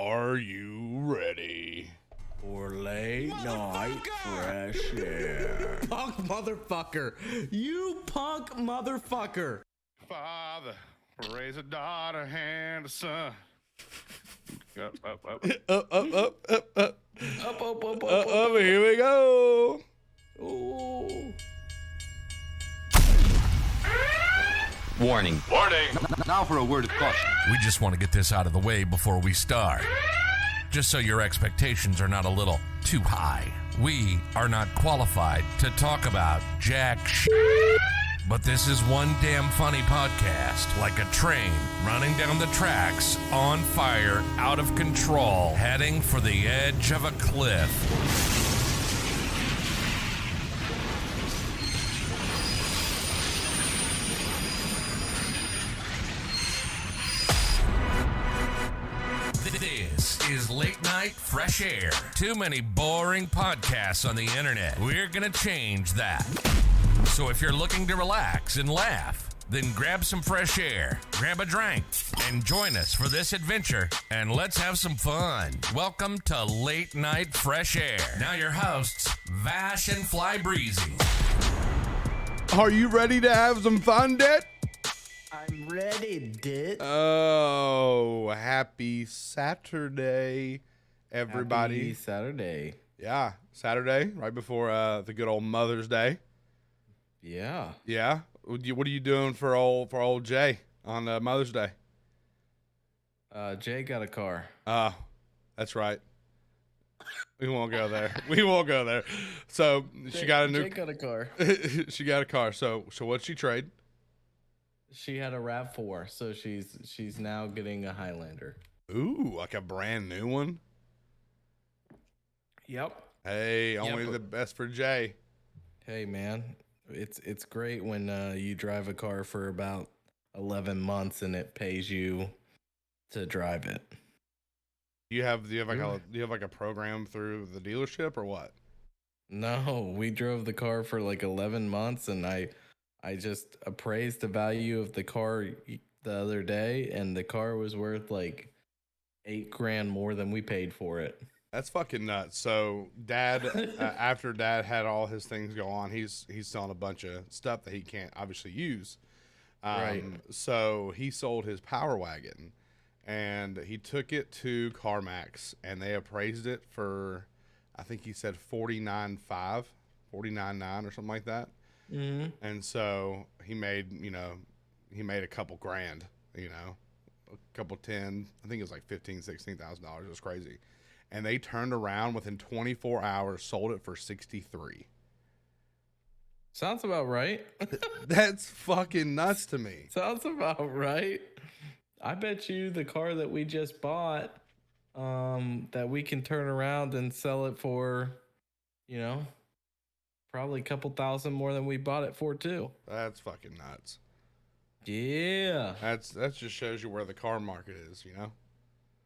Are you ready for late night fresh air? Punk motherfucker. You punk motherfucker. Father, raise a daughter and a son. Up. Up, here we go. Ooh. Warning. Now for a word of caution. We just want to get this out of the way before we start. Just so your expectations are not a little too high. We are not qualified to talk about jack shit. But this is one damn funny podcast, like a train running down the tracks, on fire, out of control, heading for the edge of a cliff. This is Late Night Fresh Air. Too many boring podcasts on the internet. We're gonna change that. So if you're looking to relax and laugh, then grab some fresh air, grab a drink, and join us for this adventure, and let's have some fun. Welcome to Late Night Fresh Air. Now your hosts, Vash and Fly Breezy. Are you ready to have some fun, Dit? I'm ready, Dit. Oh, happy Saturday, everybody. Happy Saturday. Yeah, Saturday, right before the good old Mother's Day. Yeah. Yeah. What are you doing for old Jay on Mother's Day? Jay got a car. That's right. We won't go there. So she got a new. Jay got a car. She got a car. So what'd she trade? She had a RAV4, so she's now getting a Highlander. Ooh, like a brand new one. Yep. Hey, only the best for Jay. Hey, man, it's great when you drive a car for about 11 months and it pays you to drive it. Do you have like a program through the dealership or what? No, we drove the car for like 11 months, and I just appraised the value of the car the other day, and the car was worth like $8,000 more than we paid for it. That's fucking nuts. So Dad, after Dad had all his things go on, he's selling a bunch of stuff that he can't obviously use. Right. So he sold his Power Wagon, and he took it to CarMax, and they appraised it for, I think he said $49,900 or something like that. Mm-hmm. And so he made a couple grand, a couple 10, I think it was like $15,000-$16,000. It was crazy. And they turned around within 24 hours, sold it for $63,000. Sounds about right. That's fucking nuts to me. Sounds about right. I bet you the car that we just bought, that we can turn around and sell it for, probably a couple thousand more than we bought it for too. That's fucking nuts. Yeah. That just shows you where the car market is,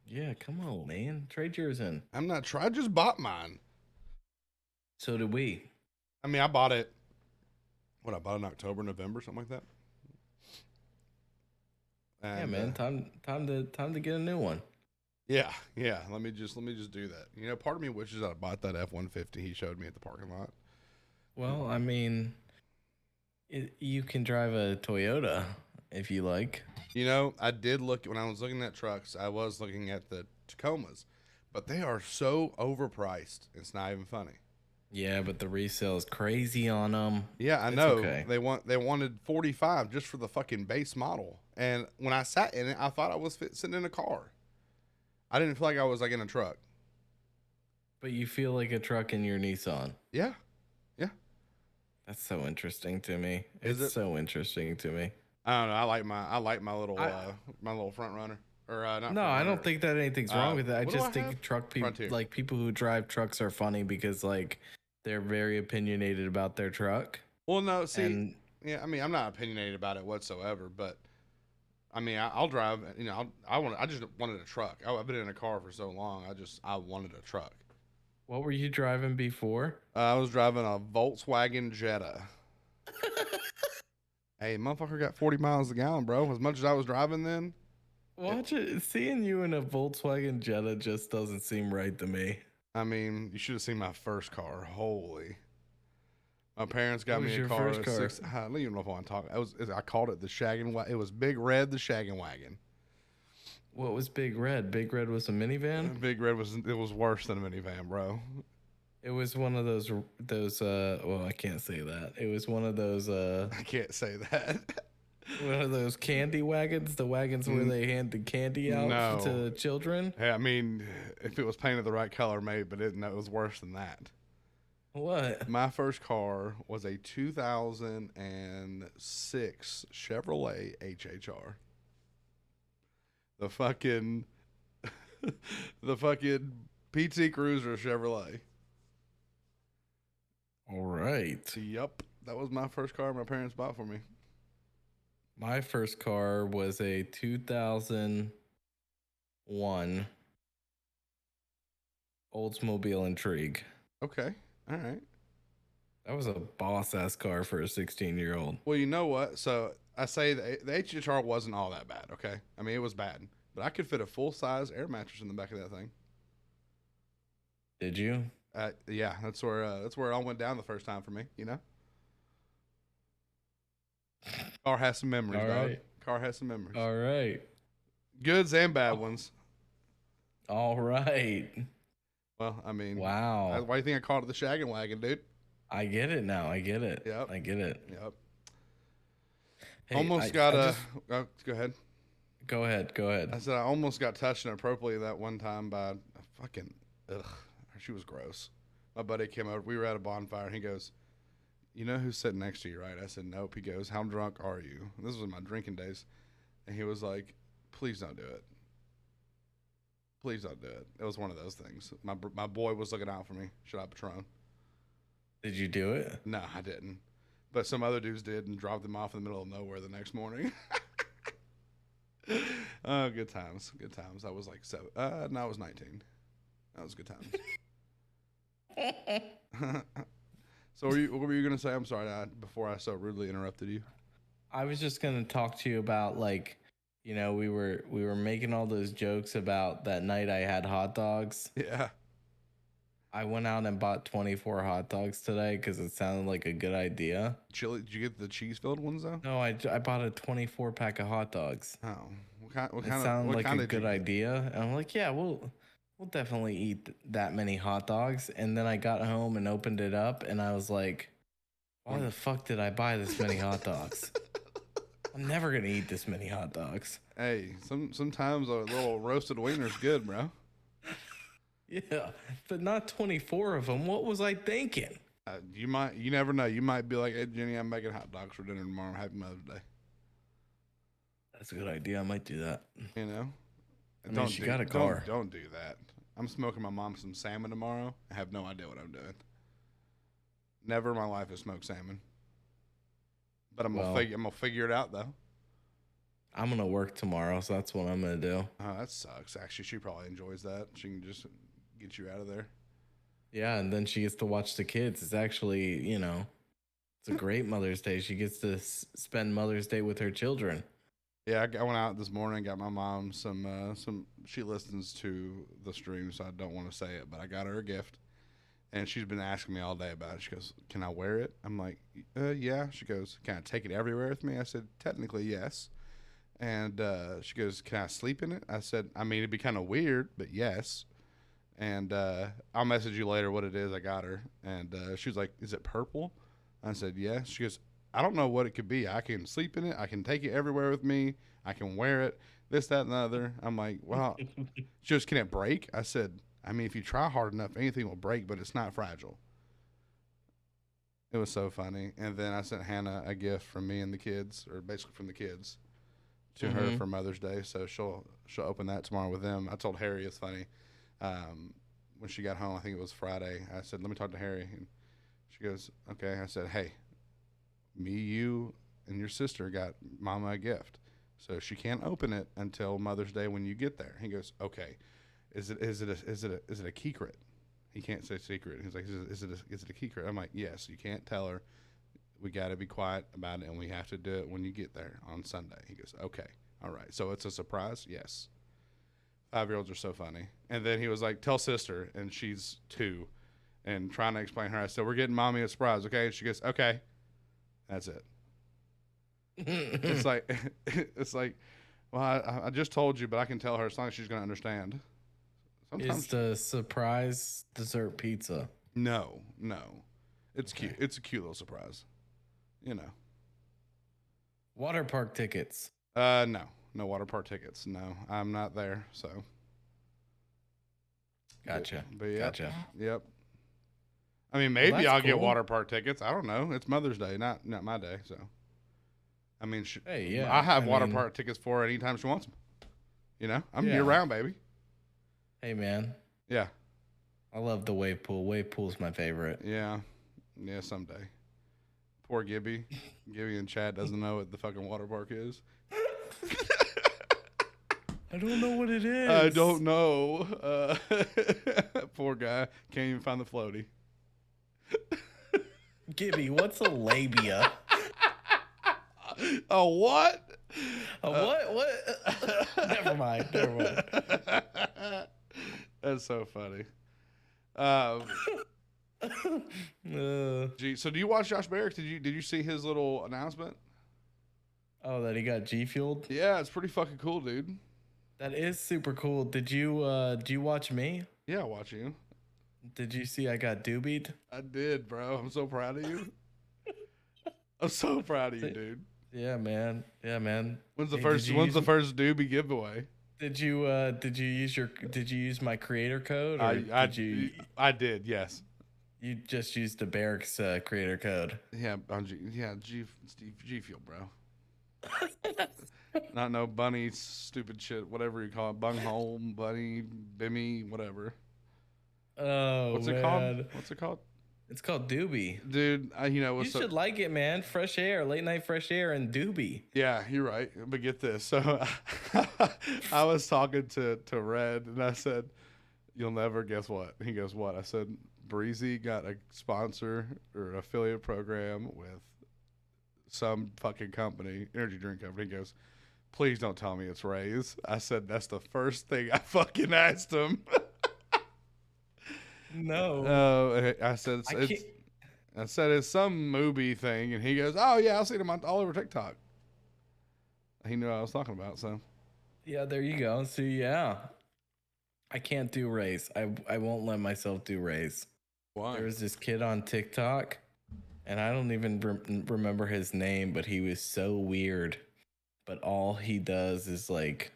Yeah, come on, man. Trade yours in. I'm not I just bought mine. So did we. I mean, I bought it. I bought it in October, November, something like that. And, yeah, man. Time to get a new one. Yeah. Let me just do that. Part of me wishes I bought that F-150 he showed me at the parking lot. Well, I mean, you can drive a Toyota if you like. I did look when I was looking at trucks. I was looking at the Tacomas, but they are so overpriced. It's not even funny. Yeah, but the resale is crazy on them. Yeah, I know. Okay. They wanted $45,000 just for the fucking base model. And when I sat in it, I thought I was sitting in a car. I didn't feel like I was like in a truck. But you feel like a truck in your Nissan. Yeah. That's so interesting to me. Is it? So interesting to me. I don't know. I like my little my little front runner. Or not. No, I don't think that anything's wrong with it. I just think truck people, Frontier. like people who drive trucks, are funny because like they're very opinionated about their truck. Well, no, see, yeah, I mean, I'm not opinionated about it whatsoever, but I mean, I'll drive. I just wanted a truck. I've been in a car for so long. I wanted a truck. What were you driving before? I was driving a Volkswagen Jetta. Hey, motherfucker got 40 miles a gallon, bro. As much as I was driving then. Watch it. Seeing you in a Volkswagen Jetta just doesn't seem right to me. I mean, you should have seen my first car. Holy. My parents What got was me a your car. first car? I don't even know if I want to talk. I called it the Shaggin' Wagon. It was Big Red, the Shaggin' Wagon. What was Big Red? Big Red was a minivan? Big Red was worse than a minivan, bro. It was one of those well, I can't say that. It was one of those I can't say that. one of those candy wagons, the wagons where they handed candy out No. to children. Hey, I mean, if it was painted the right color, maybe, but it was worse than that. What? My first car was a 2006 Chevrolet HHR. The fucking PT Cruiser Chevrolet. All right. Yup, that was my first car my parents bought for me. My first car was a 2001 Oldsmobile Intrigue. Okay, all right. That was a boss ass car for a 16-year-old. Well, you know what? So I say the HHR wasn't all that bad. Okay, I mean it was bad, but I could fit a full size air mattress in the back of that thing. Did you? Yeah, that's where it all went down the first time for me. You know, car has some memories, All dog. right. Car has some memories, All right. goods and bad ones. All right. Well, I mean, Wow. why do you think I called it the Shaggin' Wagon, dude? I get it now. I get it. Yep. I get it. Yep. Hey, Almost I got just- go ahead. Go ahead. Go I ahead. said I almost got touched inappropriately that one time by a fucking ugh. She was gross. My buddy came over. We were at a bonfire, and he goes, "You know who's sitting next to you, right?" I said, "Nope." He goes, "How drunk are you?" And this was in my drinking days, and he was like, "Please don't do it. Please don't do it." It was one of those things. My boy was looking out for me. Shout out Patron. Did you do it? No, I didn't. But some other dudes did and dropped them off in the middle of nowhere the next morning. Oh, good times. Good times. I was like 7. No, I was 19. That was good times. So what were you going to say? I'm sorry, before I so rudely interrupted you. I was just gonna talk to you about we were making all those jokes about that night I had hot dogs. Yeah. I went out and bought 24 hot dogs today because it sounded like a good idea. Chili? Did you get the cheese-filled ones, though? No, I bought a 24 pack of hot dogs. Oh. What It kind sounded what like kind a did you good get? idea. And I'm like, yeah, we'll definitely eat that many hot dogs. And then I got home and opened it up and I was like, why the fuck did I buy this many hot dogs? I'm never gonna eat this many hot dogs. Hey, sometimes a little roasted wiener's good, bro. Yeah, but not 24 of them. What was I thinking? You never know. You might be like, "Hey, Jenny, I'm making hot dogs for dinner tomorrow. Happy Mother's Day." That's a good idea. I might do that. You know? I mean, she got a car. Don't do that. I'm smoking my mom some salmon tomorrow. I have no idea what I'm doing. Never in my life have smoked salmon. But I'm gonna figure it out though. I'm gonna work tomorrow, so that's what I'm gonna do. Oh, that sucks. Actually, she probably enjoys that. She can just get you out of there. Yeah, and then she gets to watch the kids. It's actually, it's a great Mother's Day. She gets to spend Mother's Day with her children. Yeah, I went out this morning, got my mom some. She listens to the stream, so I don't want to say it, but I got her a gift, and she's been asking me all day about it. She goes, "Can I wear it?" I'm like, "Yeah." She goes, "Can I take it everywhere with me?" I said, "Technically, yes." And she goes, "Can I sleep in it?" I said, "I mean, it'd be kind of weird, but yes." And I'll message you later what it is. I got her, and she was like, "Is it purple?" I said, "Yes." She goes, "I don't know what it could be. I can sleep in it. I can take it everywhere with me. I can wear it. This, that, and the other." I'm like, "Well," she goes, "Can it break?" I said, "I mean, if you try hard enough, anything will break, but it's not fragile." It was so funny. And then I sent Hannah a gift from me and the kids, or basically from the kids, to her for Mother's Day. So she'll open that tomorrow with them. I told Harry it's funny. When she got home, I think it was Friday, I said, "Let me talk to Harry." And she goes, "Okay." I said, "Hey, me, you, and your sister got Mama a gift, so she can't open it until Mother's Day when you get there." He goes, "Okay, is it a secret?" He can't say secret. He's like, "Is it a secret?" I'm like, "Yes, you can't tell her. We got to be quiet about it, and we have to do it when you get there on Sunday." He goes, "Okay." All right. So it's a surprise? Yes. 5-year-olds are so funny. And then he was like, tell sister. And she's 2. And trying to explain her, I said, we're getting mommy a surprise, okay? And she goes, okay. That's it. It's like, well, I just told you, but I can tell her as long as she's going to understand. Sometimes Is the surprise dessert pizza? No. It's Okay. cute. It's a cute little surprise. You know. Water park tickets. No water park tickets. No, I'm not there. So. Gotcha. But yeah. Gotcha. Yep. I mean, maybe that's I'll get cool. water park tickets. I don't know. It's Mother's Day, not my day. So. I mean, Hey, yeah. I have water mean, park tickets for her anytime she wants them. You know, I'm Yeah. year round, baby. Hey, man. Yeah. I love the wave pool. Wave pool's my favorite. Yeah. Yeah. Someday. Poor Gibby. Gibby and Chad doesn't know what the fucking water park is. I don't know what it is. I don't know. Poor guy. Can't even find the floaty. Gibby, what's a labia? A what? What? Never mind. That's so funny. Gee, so do you watch Josh Barrett? Did you see his little announcement? Oh, that he got G Fueled? Yeah, it's pretty fucking cool, dude. That is super cool. Did you watch me? Yeah, I watch you. Did you see I got doobied? I did, bro. I'm so proud of you. I'm so proud of you, dude. Yeah, man. When's the Hey, first did you first doobie giveaway? Did you use my creator code, or I did, yes. you just used the Barracks creator code? Yeah, on G Fuel, bro. Not no bunny stupid shit, whatever you call it, bunghole, bunny, bimmy, whatever. Oh, What's it called? It's called Doobie. Dude, You should like it, man. Fresh air, late night fresh air, and Doobie. Yeah, you're right. But get this. So I was talking to Red, and I said, you'll never guess what. He goes, what? I said, Breezy got a sponsor or an affiliate program with some fucking company, energy drink company. He goes, please don't tell me it's Ray's. I said, that's the first thing I fucking asked him. No. I said it's some movie thing, and he goes, "Oh yeah, I've seen him all over TikTok." He knew what I was talking about, so Yeah, there you go. So yeah, I can't do Rays. I won't let myself do Rays. why? There was this kid on TikTok, and I don't even remember his name, but he was so weird. But all he does is like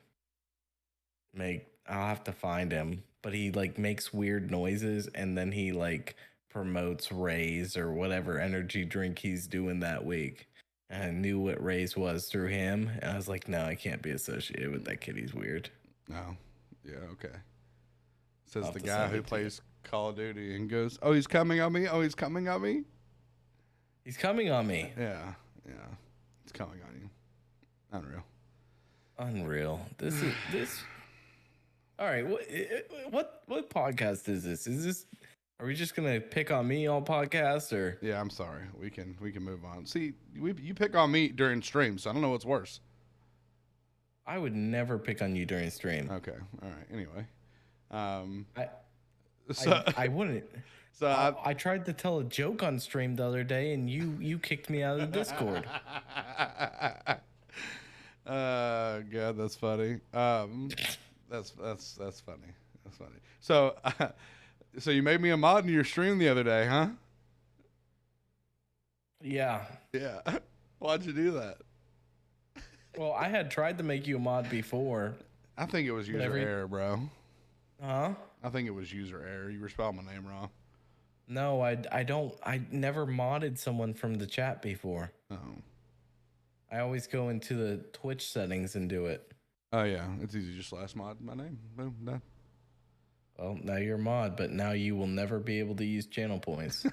I'll have to find him, but he like makes weird noises, and then he like promotes Rays or whatever energy drink he's doing that week. And I knew what Rays was through him, and I was like, no, I can't be associated with that kid. He's weird. No, yeah, okay. Says I'll the have to guy send who it to plays Call of Duty and goes, "Oh, he's coming on me. Oh, he's coming on me." He's coming on me. Yeah, it's coming on you. Unreal. Unreal. This. All right. What podcast is this? Are we just gonna pick on me all podcast, or? Yeah, I'm sorry. We can move on. See, you pick on me during streams, so I don't know what's worse. I would never pick on you during stream. Okay, all right. Anyway, I wouldn't. So I tried to tell a joke on stream the other day, and you kicked me out of the Discord. God, that's funny. That's funny. That's funny. So, so you made me a mod in your stream the other day, huh? Yeah. Yeah. Why'd you do that? Well, I had tried to make you a mod before. I think it was user error, bro. Huh? I think it was user error. You were spelling my name wrong. No, I never modded someone from the chat before. Oh. I always go into the Twitch settings and do it. Oh yeah, it's easy. Just last mod my name. Boom, done. Well, now you're a mod, but now you will never be able to use channel points.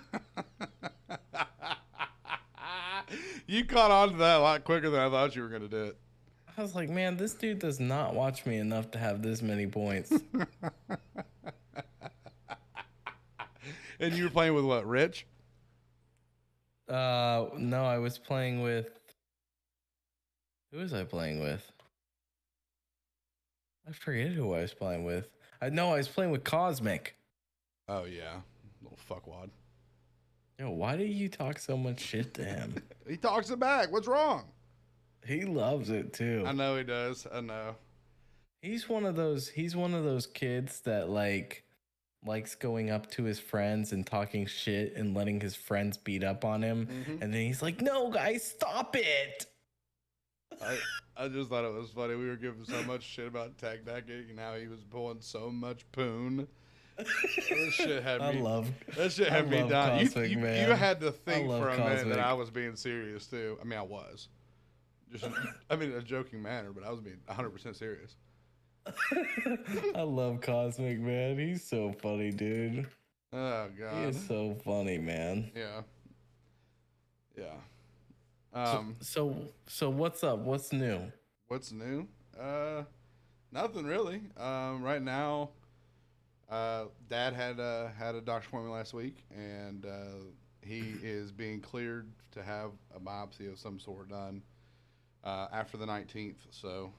You caught on to that a lot quicker than I thought you were gonna do it. I was like, man, this dude does not watch me enough to have this many points. And you were playing with what, Rich? No, I was playing with. Who was I playing with? I forget who I was playing with. I know I was playing with Cosmic. Oh yeah, little fuckwad. Yo, why do you talk so much shit to him? He talks it back. What's wrong? He loves it too. I know he does. I know. He's one of those kids that likes going up to his friends and talking shit and letting his friends beat up on him. Mhm. And then he's like, "No, guys, stop it." I just thought it was funny. We were giving so much shit about tag decking and how he was pulling so much poon. That shit had me. That shit had me dying. You had to think for a minute that I was being serious too. I mean, I was. In a joking manner, but I was being 100% serious. I love Cosmic, man. He's so funny, dude. Oh god, he is so funny, man. Yeah. So what's up? What's new? What's new? Nothing really. Right now, Dad had a doctor's appointment last week, and he is being cleared to have a biopsy of some sort done after the 19th. So,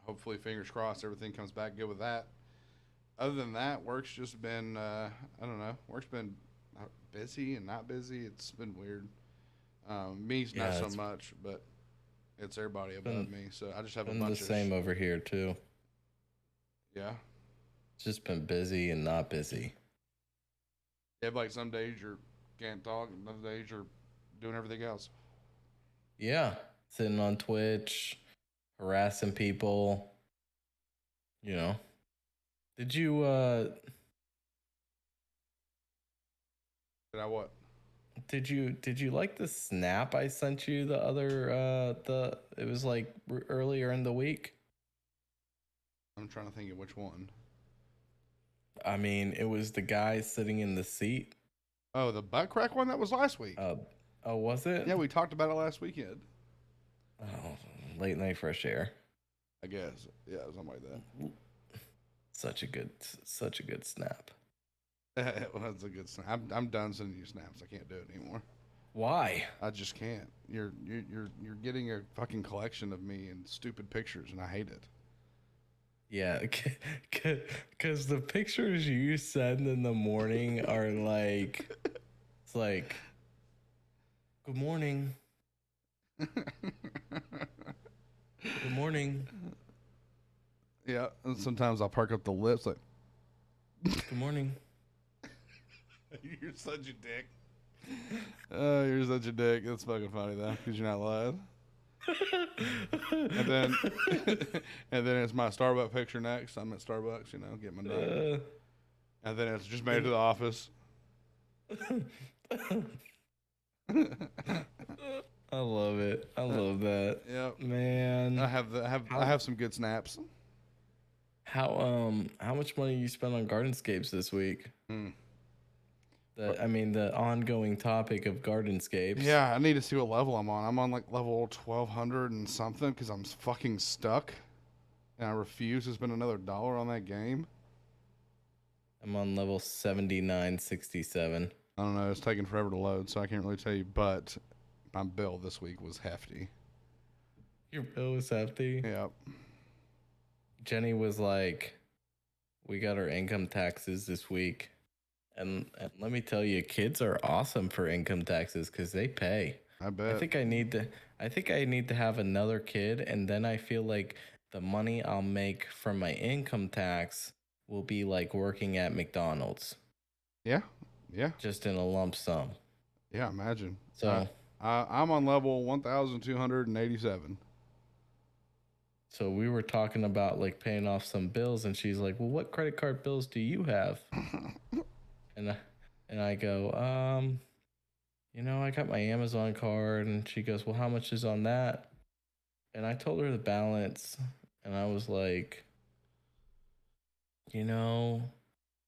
hopefully, fingers crossed, everything comes back good with that. Other than that, work's just been I don't know. Work's been busy and not busy. It's been weird. Me's not so much, but it's everybody above me. So I just have a bunch the same over here too. Yeah. It's just been busy and not busy. Yeah, like some days you can't talk, and other days you're doing everything else. Yeah, sitting on Twitch, harassing people. You know. Did you Did I what? Did you like the snap I sent you the other it was like earlier in the week? I'm trying to think of which one. I mean, it was the guy sitting in the seat. Oh, the butt crack one that was last week. Oh, was it? Yeah, we talked about it last weekend. Oh, late night fresh air. I guess. Yeah, something like that. Such a good snap. Well, that's a good snap. I'm done sending you snaps. I can't do it anymore. Why? I just can't. You're getting a fucking collection of me and stupid pictures, and I hate it. Yeah, because the pictures you send in the morning are like, it's like, good morning. Good morning. Yeah, and sometimes I'll perk up the lips like, good morning. You're such a dick. Oh, you're such a dick. That's fucking funny though, because you're not lying. and then it's my Starbucks picture next. I'm at Starbucks, getting my drink. And then it's just made it to the office. I love it. I love that. Yep. Man. I have some good snaps. How much money you spent on Gardenscapes this week? The ongoing topic of Gardenscapes. Yeah, I need to see what level I'm on. I'm on like level 1200 and something because I'm fucking stuck, and I refuse to spend another $1 on that game. I'm on level 7967. I don't know. It's taking forever to load, so I can't really tell you. But my bill this week was hefty. Your bill was hefty? Yep. Jenny was like, we got our income taxes this week. And let me tell you, kids are awesome for income taxes because they pay. I bet. I think I need to have another kid, and then I feel like the money I'll make from my income tax will be like working at McDonald's. Yeah. Yeah. Just in a lump sum. Yeah, imagine. So I'm on level 1287. So we were talking about like paying off some bills, and she's like, well, what credit card bills do you have? And I go, I got my Amazon card. And she goes, well, how much is on that? And I told her the balance, and I was like,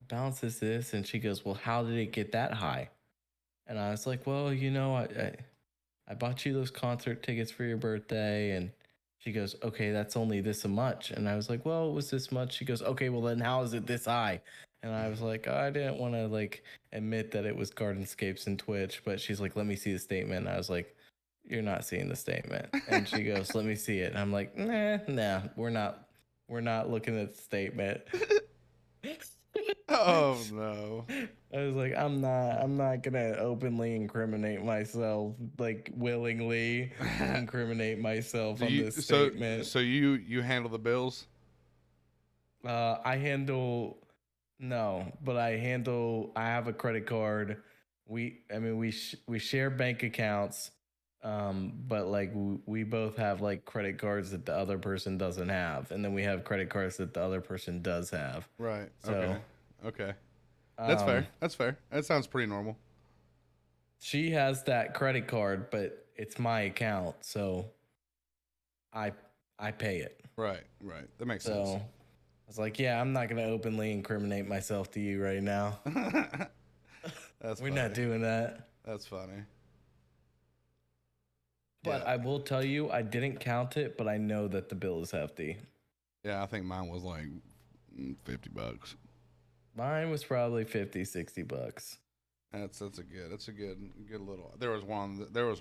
balance is this. And she goes, well, how did it get that high? And I was like, well, I bought you those concert tickets for your birthday. And she goes, okay, that's only this much. And I was like, well, it was this much. She goes, okay, well then how is it this high? And I was like, I didn't want to like admit that it was Gardenscapes and Twitch, but she's like, let me see the statement. And I was like, you're not seeing the statement. And she goes, let me see it. And I'm like, nah, we're not We're not looking at the statement. Oh no. I was like, I'm not gonna openly incriminate myself, like willingly incriminate myself on this statement. So you handle the bills? I handle no, but I have a credit card. We share bank accounts, but like we both have like credit cards that the other person doesn't have, and then we have credit cards that the other person does have. Right. So, Okay. That's um, fair. That's fair. That sounds pretty normal. She has that credit card, but it's my account, so I pay it. Right. That makes So sense. I was like, yeah, I'm not gonna openly incriminate myself to you right now. That's We're funny. not doing that. That's funny. But Yeah. I will tell you, I didn't count it, but I know that the bill is hefty. Yeah, I think mine was like $50. Mine was probably 50, 60 bucks. That's a good little. There was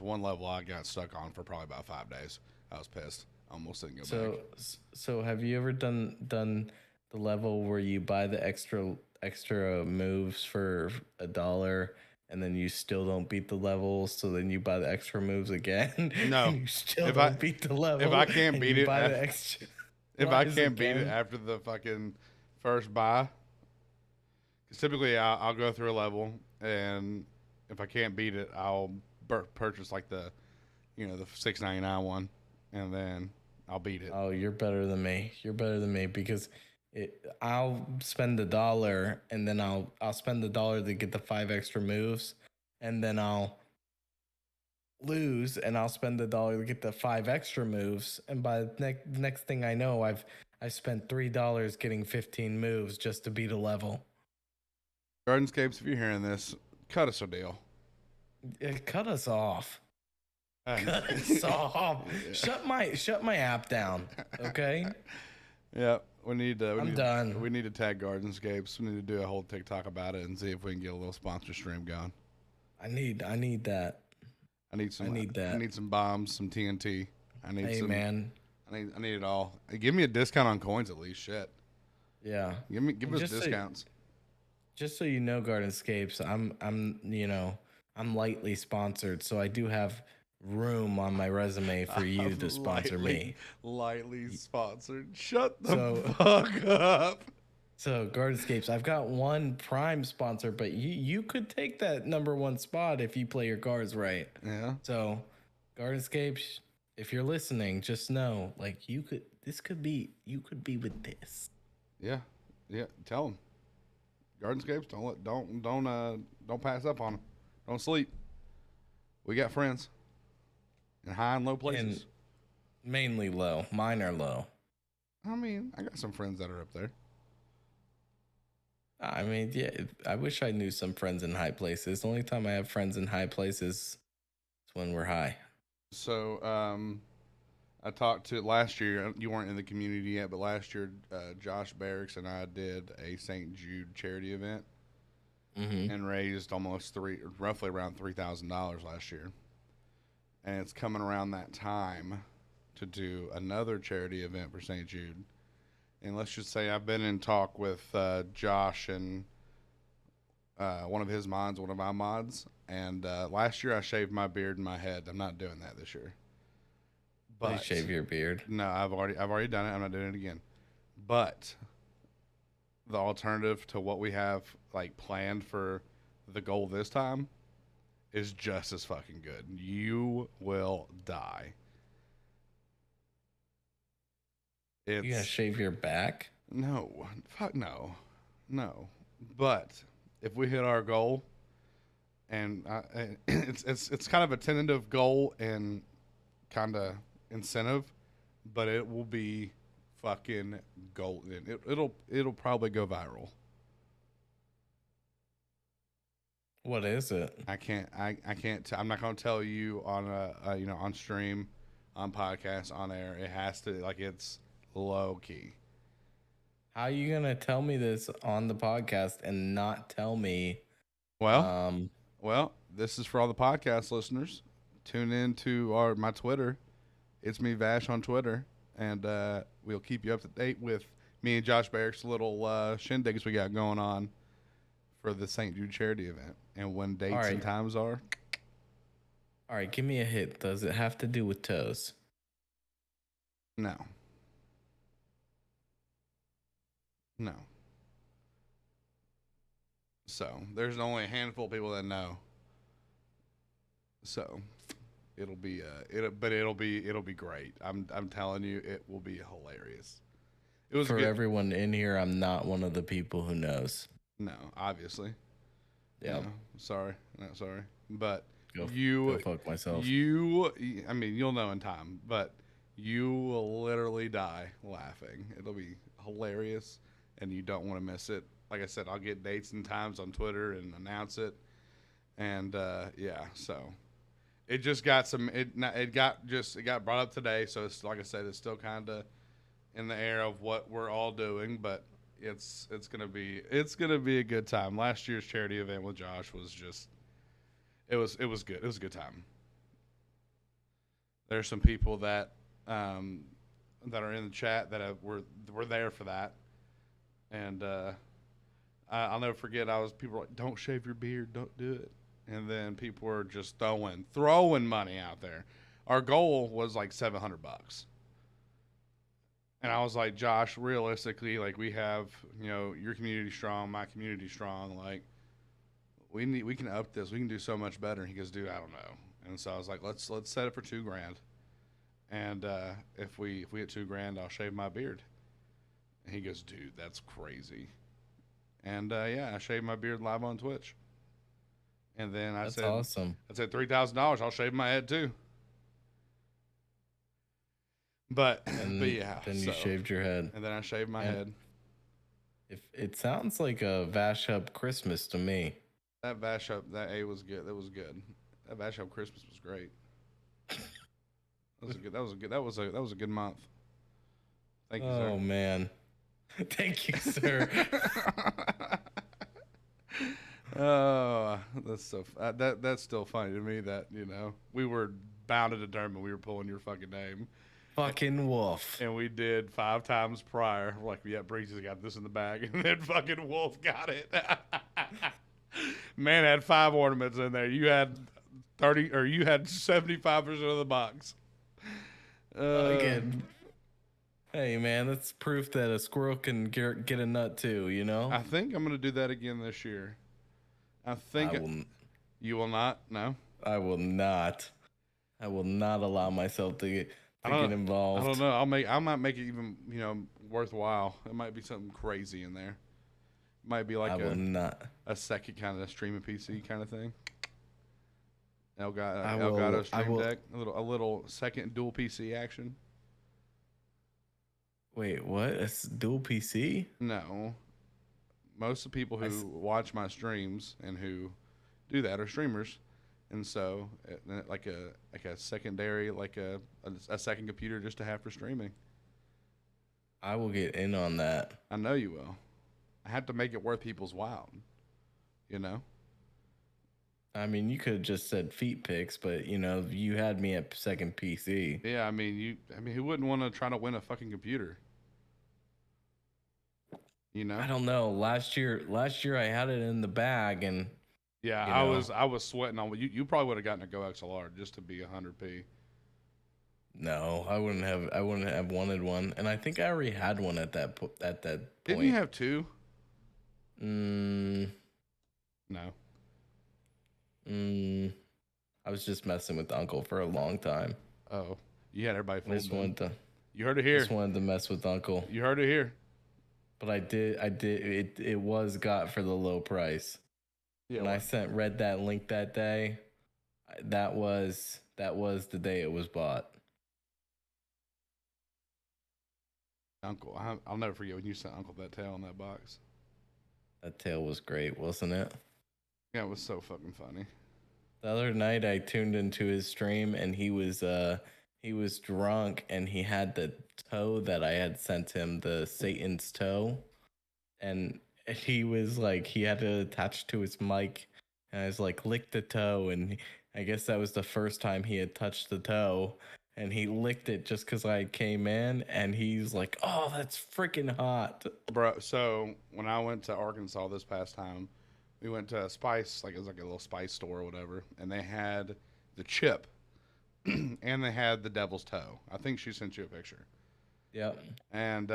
one level I got stuck on for probably about 5 days. I was pissed. I almost didn't go back. So have you ever done the level where you buy the extra moves for $1 and then you still don't beat the level, so then you buy the extra moves again? No. And you still If don't beat the level. if I can't and beat you it buy af- the extra If I buys can't beat it again. after the fucking first buy, because typically I'll go through a level, and if I can't beat it, I'll purchase like the the $6.99 one, and then I'll beat it. Oh, you're better than me. You're better than me because I'll spend $1 and then I'll spend $1 to get the 5 extra moves, and then I'll lose and I'll spend $1 to get the 5 extra moves, and by the next thing I know, I've spent $3 getting 15 moves just to beat a level. Gardenscapes, if you're hearing this, cut us a deal. Cut us off. Cut us off. Yeah. Shut my app down. Okay. Yeah, we need to. I'm done. We need to tag Gardenscapes. We need to do a whole TikTok about it and see if we can get a little sponsor stream going. I need that. I need some. I need that. I need some bombs, some TNT. I need Hey some. man. I need it all. Hey, give me a discount on coins at least. Shit. Yeah. Give us discounts. Just so you know, Gardenscapes, I'm lightly sponsored, so I do have room on my resume for you to sponsor me. Lightly sponsored. Shut the So- fuck up. So Gardenscapes, I've got one prime sponsor, but you could take that #1 spot if you play your cards right. Yeah. So Gardenscapes, if you're listening, just know like you could be with this. Yeah. Tell them. Gardenscapes, don't pass up on them. Don't sleep. We got friends in high and low places. And mainly low. Mine are low. I mean, I got some friends that are up there. I mean, yeah, I wish I knew some friends in high places. The only time I have friends in high places is when we're high. So, I talked to last year. You weren't in the community yet, but last year, Josh Barracks and I did a St. Jude charity event and raised roughly around $3,000 last year. And it's coming around that time to do another charity event for St. Jude. And let's just say I've been in talk with Josh and one of his mods, one of my mods. And last year I shaved my beard and my head. I'm not doing that this year. You But shave your beard. no, I've already done it. I'm not doing it again. But the alternative to what we have like planned for the goal this time is just as fucking good. You will die. You gonna shave your back? No, fuck no. But if we hit our goal, and it's kind of a tentative goal and kind of incentive, but it will be fucking golden. It'll probably go viral. What is it? I can't. I'm not gonna tell you on on stream, on podcast, on air. It has to it's low key. How are you gonna tell me this on the podcast and not tell me? Well, this is for all the podcast listeners. Tune in to my Twitter. It's me, Vash, on Twitter. and we'll keep you up to date with me and Josh Barrick's little shindigs we got going on for the St. Jude charity event, and when dates and times are. All right, give me a hit. Does it have to do with toes? No. So there's only a handful of people that know. So it'll be it'll be great. I'm telling you, it will be hilarious. It was for good. Everyone in here. I'm not one of the people who knows. No, obviously. Yeah. No, sorry, not sorry, but go fuck myself. I mean, you'll know in time, but you will literally die laughing. It'll be hilarious, and you don't want to miss it. Like I said, I'll get dates and times on Twitter and announce it, and yeah, so it just got it got brought up today. So it's like I said, it's still kind of in the air of what we're all doing, but it's gonna be a good time. Last year's charity event with Josh was just it was good. It was a good time. There's some people that are in the chat that were there for that, and I'll never forget. People were like, "Don't shave your beard, don't do it," and then people were just throwing money out there. Our goal was like $700. And I was like, Josh, realistically, like we have, your community strong, my community strong. Like we can up this. We can do so much better. And he goes, dude, I don't know. And so I was like, let's set it for $2,000. And if we hit $2,000, I'll shave my beard. And he goes, dude, that's crazy. And yeah, I shaved my beard live on Twitch. And then I said, awesome. I said $3,000. I'll shave my head too. But yeah, then you shaved your head, and then I shaved my head. If it sounds like a Vash Up Christmas to me. That Vash Up, that A was good. That was good. That Vash Up Christmas was great. That was a good month. Thank you, sir. Oh man, thank you, sir. Oh, that's so that's still funny to me that we were bound and determined we were pulling your fucking name. Fucking Wolf. And we did 5 times prior. Like, yeah, Breezy's got this in the bag. And then fucking Wolf got it. Man had 5 ornaments in there. You had 30, or you had 75% of the box. Again. Hey, man, that's proof that a squirrel can get a nut too, I think I'm going to do that again this year. You will not? No? I will not. I will not allow myself to get involved. I don't know. I might make it even worthwhile. It might be something crazy in there. It might be like a second kind of streaming PC kind of thing. Elgato Stream Deck, a little second dual PC action. Wait, what? It's dual PC? No. Most of the people who watch my streams and who do that are streamers. And so, like a secondary, like a second computer just to have for streaming. I will get in on that. I know you will. I have to make it worth people's while. I mean, you could have just said feet pics, but you had me at second PC. Yeah, I mean, who wouldn't want to try to win a fucking computer? I don't know. Last year I had it in the bag and. Yeah, I was sweating on you. Probably would have gotten a Go XLR just to be 100p. No, I wouldn't have wanted one, and I think I already had one at that point. Didn't you have 2? No. I was just messing with Uncle for a long time. Oh, you had everybody fooled. You heard it here. Just wanted to mess with Uncle. You heard it here. But I did. It was got for the low price. Yeah, when I read that link that day, that was the day it was bought. Uncle, I'll never forget when you sent Uncle that tail in that box. That tail was great, wasn't it? Yeah, it was so fucking funny. The other night I tuned into his stream and he was drunk and he had the toe that I had sent him, the Satan's toe, and he was like, he had it attached to his mic, and I was like, lick the toe, and I guess that was the first time he had touched the toe, and he licked it just because I came in, and he's like, "Oh, that's freaking hot." Bro, so when I went to Arkansas this past time, we went to a spice, like it was like a little spice store or whatever, and they had the chip and they had the devil's toe. I think she sent you a picture. Yep. And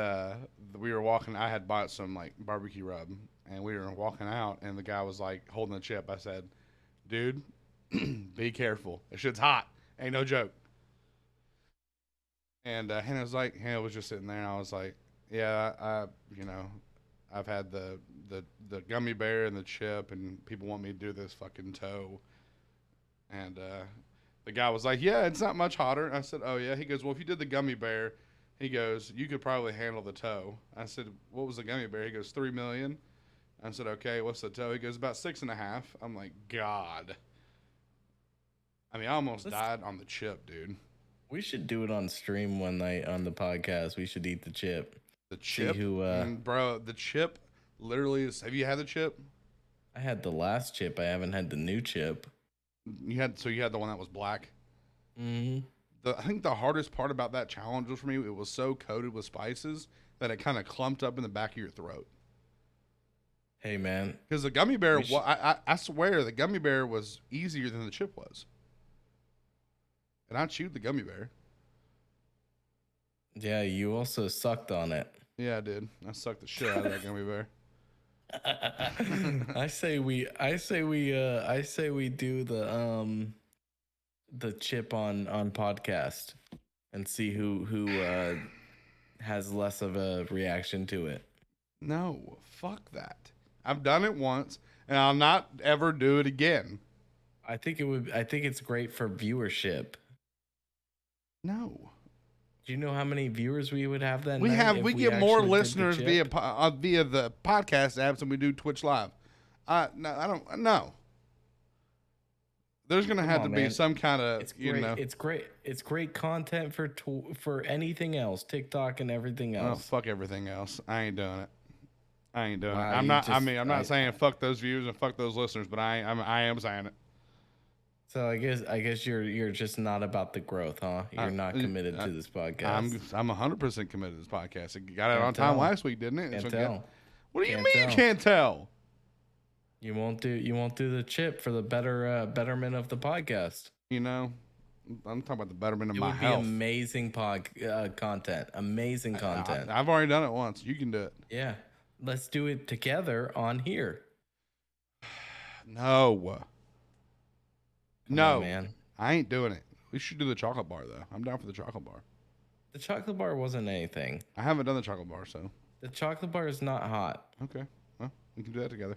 we were walking. I had bought some like barbecue rub, and we were walking out, and the guy was like holding the chip. I said, "Dude, be careful. This shit's hot. Ain't no joke." And Hannah was just sitting there, and I was like, "Yeah, I've had the gummy bear and the chip, and people want me to do this fucking toe." And the guy was like, "Yeah, it's not much hotter." I said, "Oh yeah." He goes, "Well, if you did the gummy bear," he goes, "you could probably handle the toe." I said, "What was the gummy bear?" He goes, $3 million. I said, "Okay, what's the toe?" He goes, "About 6.5." I'm like, God. I mean, I almost died on the chip, dude. We should do it on stream one night on the podcast. We should eat the chip. The chip, bro. The chip literally is. Have you had the chip? I had the last chip. I haven't had the new chip. You had the one that was black. Mm-hmm. I think the hardest part about that challenge was for me. It was so coated with spices that it kind of clumped up in the back of your throat. Hey man, because the gummy bear, I swear the gummy bear was easier than the chip was. And I chewed the gummy bear. Yeah, you also sucked on it. Yeah, I did. I sucked the shit out of that gummy bear. I say we do the chip on podcast and see who has less of a reaction to it. No, fuck that. I've done it once and I'll not ever do it again. I think it's great for viewership. No. Do you know how many viewers we would have then? We get more listeners via the podcast apps than we do Twitch Live. No, I don't know. There's gonna have to be some kind of It's great. It's great content for anything else, TikTok and everything else. Oh, fuck everything else. I ain't doing it. I'm not saying fuck those views and fuck those listeners, but I am saying it. So I guess you're just not about the growth, huh? You're not committed to this podcast. I'm 100% committed to this podcast. It got it on time last week, didn't it? Can't tell. What do you mean can't tell? You won't do the chip for the betterment of the podcast. I'm talking about the betterment of my health. It would be amazing content. Amazing content. I've already done it once. You can do it. Yeah. Let's do it together on here. No. No, on, man. I ain't doing it. We should do the chocolate bar, though. I'm down for the chocolate bar. The chocolate bar wasn't anything. I haven't done the chocolate bar, so. The chocolate bar is not hot. Okay. Well, we can do that together.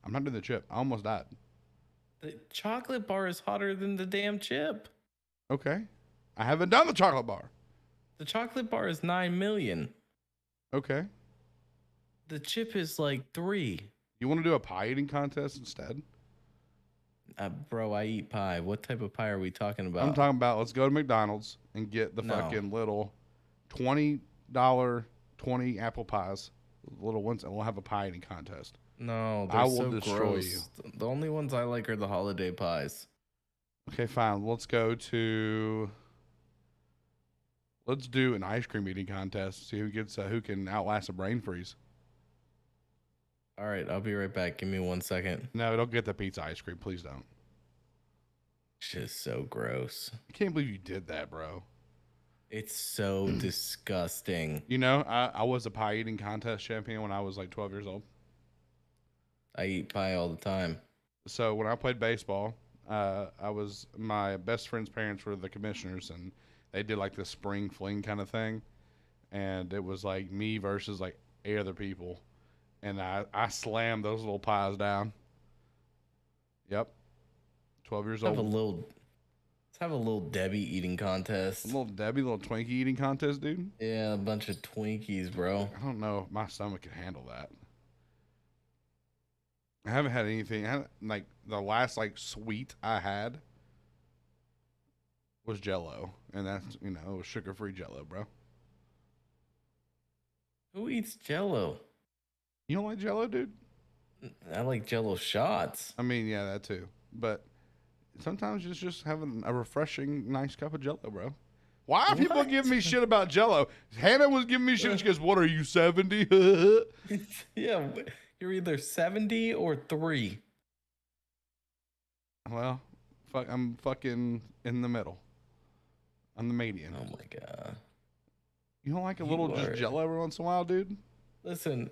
I'm not doing the chip. I almost died. The chocolate bar is hotter than the damn chip. Okay. I haven't done the chocolate bar. The chocolate bar is 9 million. Okay. The chip is like 3. You want to do a pie eating contest instead? Bro, I eat pie. What type of pie are we talking about? I'm talking about let's go to McDonald's and get the fucking little $20 20 apple pies, little ones, and we'll have a pie eating contest. No, I will so destroy gross. you. The only ones I like are the holiday pies. Okay, fine. Let's do an ice cream eating contest. See who can outlast a brain freeze. All right, I'll be right back. Give me 1 second. No, don't get the pizza ice cream. Please don't. It's just so gross. I can't believe you did that, bro. It's so disgusting. I was a pie eating contest champion when I was like 12 years old. I eat pie all the time. So when I played baseball, my best friend's parents were the commissioners, and they did like the spring fling kind of thing. And it was like me versus like 8 other people. And I slammed those little pies down. Yep. 12 years old. Let's have a little Debbie eating contest. Little Twinkie eating contest, dude? Yeah, a bunch of Twinkies, bro. I don't know if my stomach can handle that. I haven't had anything. Like the last sweet I had was Jello, and that's it was sugar-free Jello, bro. Who eats Jello? You don't like Jello, dude? I like Jello shots. I mean, yeah, that too. But sometimes it's just having a refreshing, nice cup of Jello, bro. Why are people What? giving me shit about Jello? Hannah was giving me shit. She goes, "What are you, 70?" Yeah, you're either 70 or 3. Well, I'm fucking in the middle. I'm the median. Oh my god. You don't like a You little just are- Jello every once in a while, dude? Listen,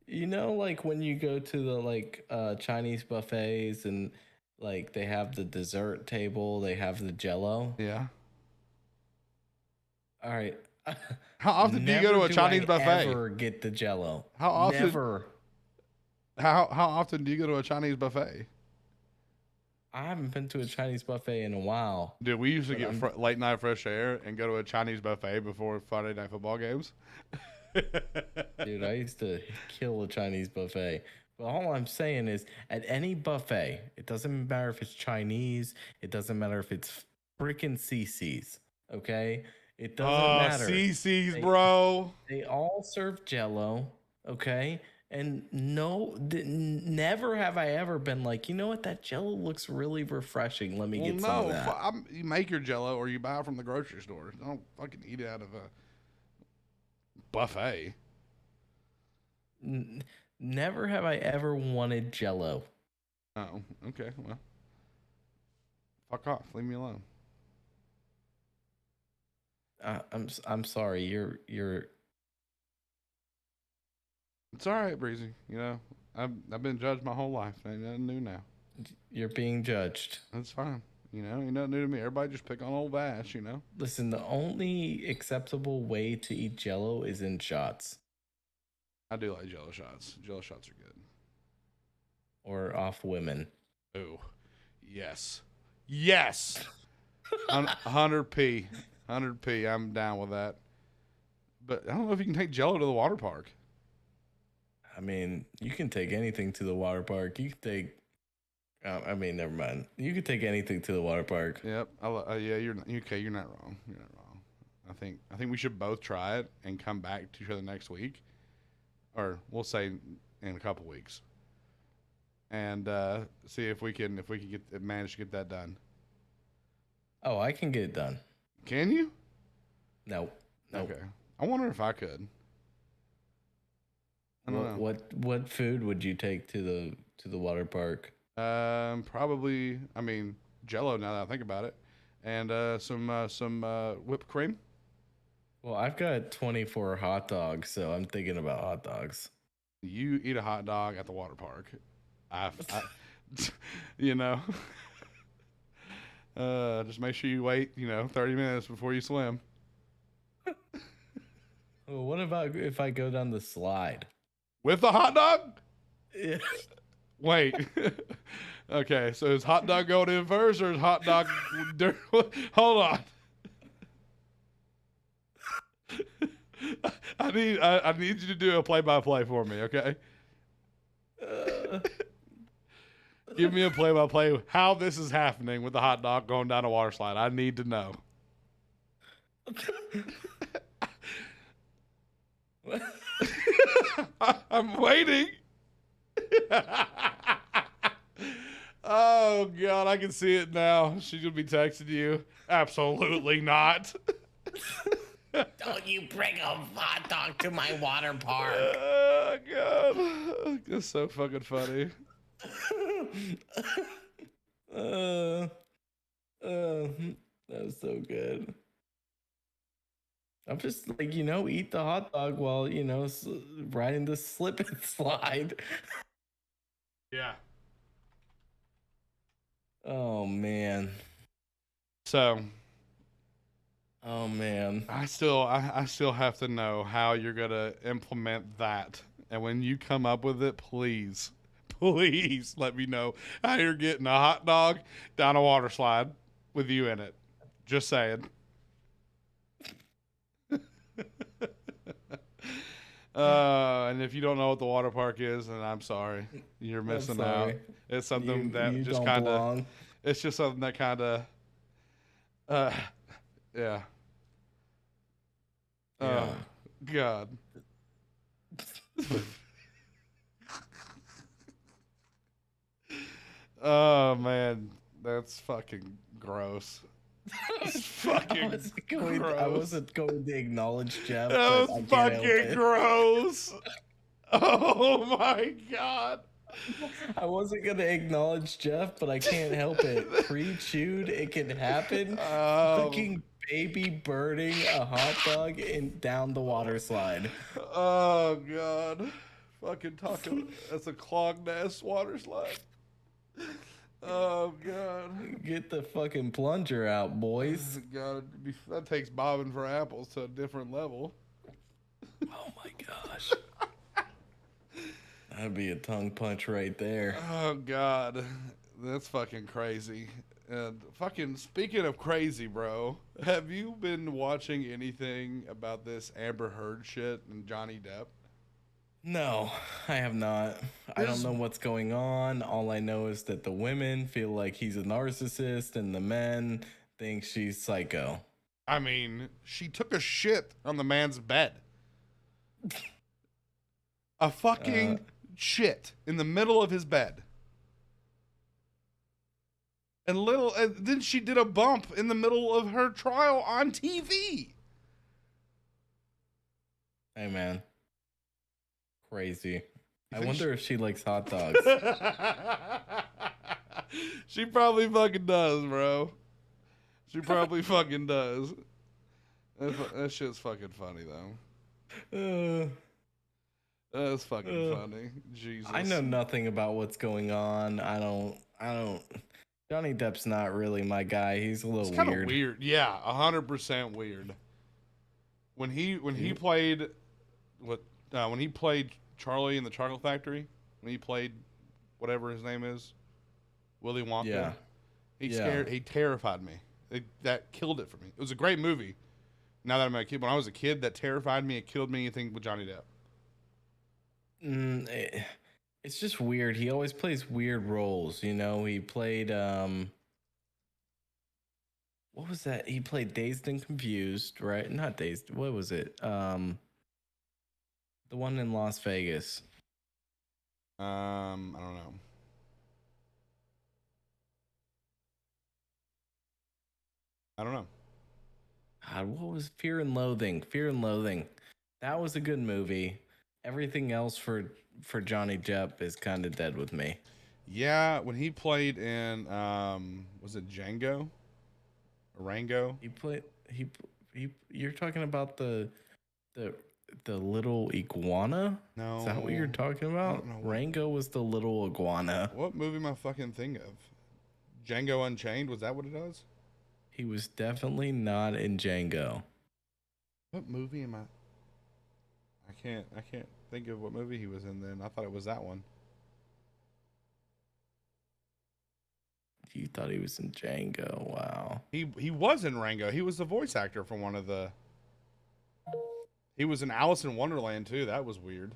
you know, like when you go to the Chinese buffets and like they have the dessert table, they have the Jello. Yeah. All right. How often do you go to a Chinese buffet? Ever get the Jello? How often? Never. How often do you go to a Chinese buffet? I haven't been to a Chinese buffet in a while. Dude, we used to But get late night fresh air and go to a Chinese buffet before Friday night football games. Dude, I used to kill a Chinese buffet. But all I'm saying is, at any buffet, it doesn't matter if it's Chinese, it doesn't matter if it's freaking CC's, okay? It doesn't matter. CC's, They- bro. They all serve Jello, okay? And never have I ever been like, you know what, that Jello looks really refreshing. Let me Well, get some of no, that. you make your Jello or you buy it from the grocery store. Don't fucking eat it out of a buffet. Never have I ever wanted Jello. Oh, okay. Well, fuck off. Leave me alone. I'm sorry. You're It's all right, Breezy. You know, I've been judged my whole life. Ain't nothing new now. you're being judged. That's fine. You know, ain't nothing new to me. Everybody just pick on old Vash, you know? Listen, the only acceptable way to eat Jello is in shots I do like Jello shots. Jello shots are good. or off women. Ooh. Yes. Yes. 100p. 100p. I'm down with that. But I don't know if you can take Jello to the water park. I mean, you can take anything to the water park. You can take. I mean, never mind. You can take anything to the water park. Yep. Yeah, you're okay. You're not wrong. You're not wrong. I think we should both try it and come back to each other next week, or we'll say in a couple weeks, and see if we can manage to get that done. Oh, I can get it done. Can you? No. Okay. I wonder if I could. I don't know. What food would you take to the water park? Probably. I mean, Jello. Now that I think about it, and some whipped cream. Well, I've got 24 hot dogs, so I'm thinking about hot dogs. You eat a hot dog at the water park. I you know. Just make sure you wait, 30 minutes before you swim. Well, what about if I go down the slide? With the hot dog? Yeah. Wait. Okay, so is hot dog going in first or is hot dog... Hold on. I need you to do a play-by-play for me, okay? Give me a play-by-play how this is happening with the hot dog going down a water slide. I need to know. I'm waiting. Oh, God, I can see it now. She's going to be texting you. Absolutely not. Don't you bring a hot dog to my water park. Oh, God. That's so fucking funny. That was so good. I'm just like, eat the hot dog while, riding the slip and slide. Yeah. Oh, man. So... Oh, man. I still have to know how you're gonna implement that, and when you come up with it, please let me know how you're getting a hot dog down a water slide with you in it. Just saying. And if you don't know what the water park is, then I'm sorry, you're missing out. sorry. It's something that you just don't kind of. belong. It's just something that kind of. Yeah. Yeah. God. Oh man, that's fucking gross. fucking I wasn't going to acknowledge Jeff, That but was I can't help fucking it. gross. Oh my god. I wasn't gonna acknowledge Jeff, but I can't help it. Pre-chewed, it can happen. Fucking baby birding a hot dog down the water slide. Oh god. Fucking talking. That's a clogged ass water slide. Oh god. Get the fucking plunger out, boys. God, that takes bobbing for apples to a different level. Oh my gosh. That'd be a tongue punch right there. Oh god, that's fucking crazy. And fucking speaking of crazy, bro, have you been watching anything about this Amber Heard shit and Johnny Depp? No, I have not. I don't know what's going on. All I know is that the women feel like he's a narcissist and the men think she's psycho. I mean, she took a shit on the man's bed. A fucking shit in the middle of his bed. And then she did a bump in the middle of her trial on TV. Hey, man. Crazy. I think wonder if she likes hot dogs. She probably fucking does, bro. She probably fucking does. That shit's fucking funny, though. That's fucking funny. Jesus. I know nothing about what's going on. I don't. Johnny Depp's not really my guy. He's a little It's kind of weird. weird. Yeah, 100% weird. When he played when he played Charlie in the Chocolate Factory, when he played whatever his name is, Willy Wonka. Yeah. He terrified me. That killed it for me. It was a great movie. Now that I'm a kid, when I was a kid, that terrified me. It killed me. Anything with Johnny Depp. It's just weird. He always plays weird roles. You know, he played what was that? He played Dazed and Confused, right? Not Dazed. What was it? The one in Las Vegas. I don't know. I don't know. God, what was Fear and Loathing? Fear and Loathing. That was a good movie. Everything else for Johnny Depp is kind of dead with me. Yeah, when he played in was it Django? Rango? He played he you're talking about the little iguana? No. Is that what you're talking about? Rango was the little iguana. What movie am I fucking think of? Django Unchained? Was that what it was? He was definitely not in Django. What movie am I? I can't think of what movie he was in then. I thought it was that one. You thought he was in Django. Wow. He was in Rango. He was the voice actor for one of the. He was in Alice in Wonderland too. That was weird.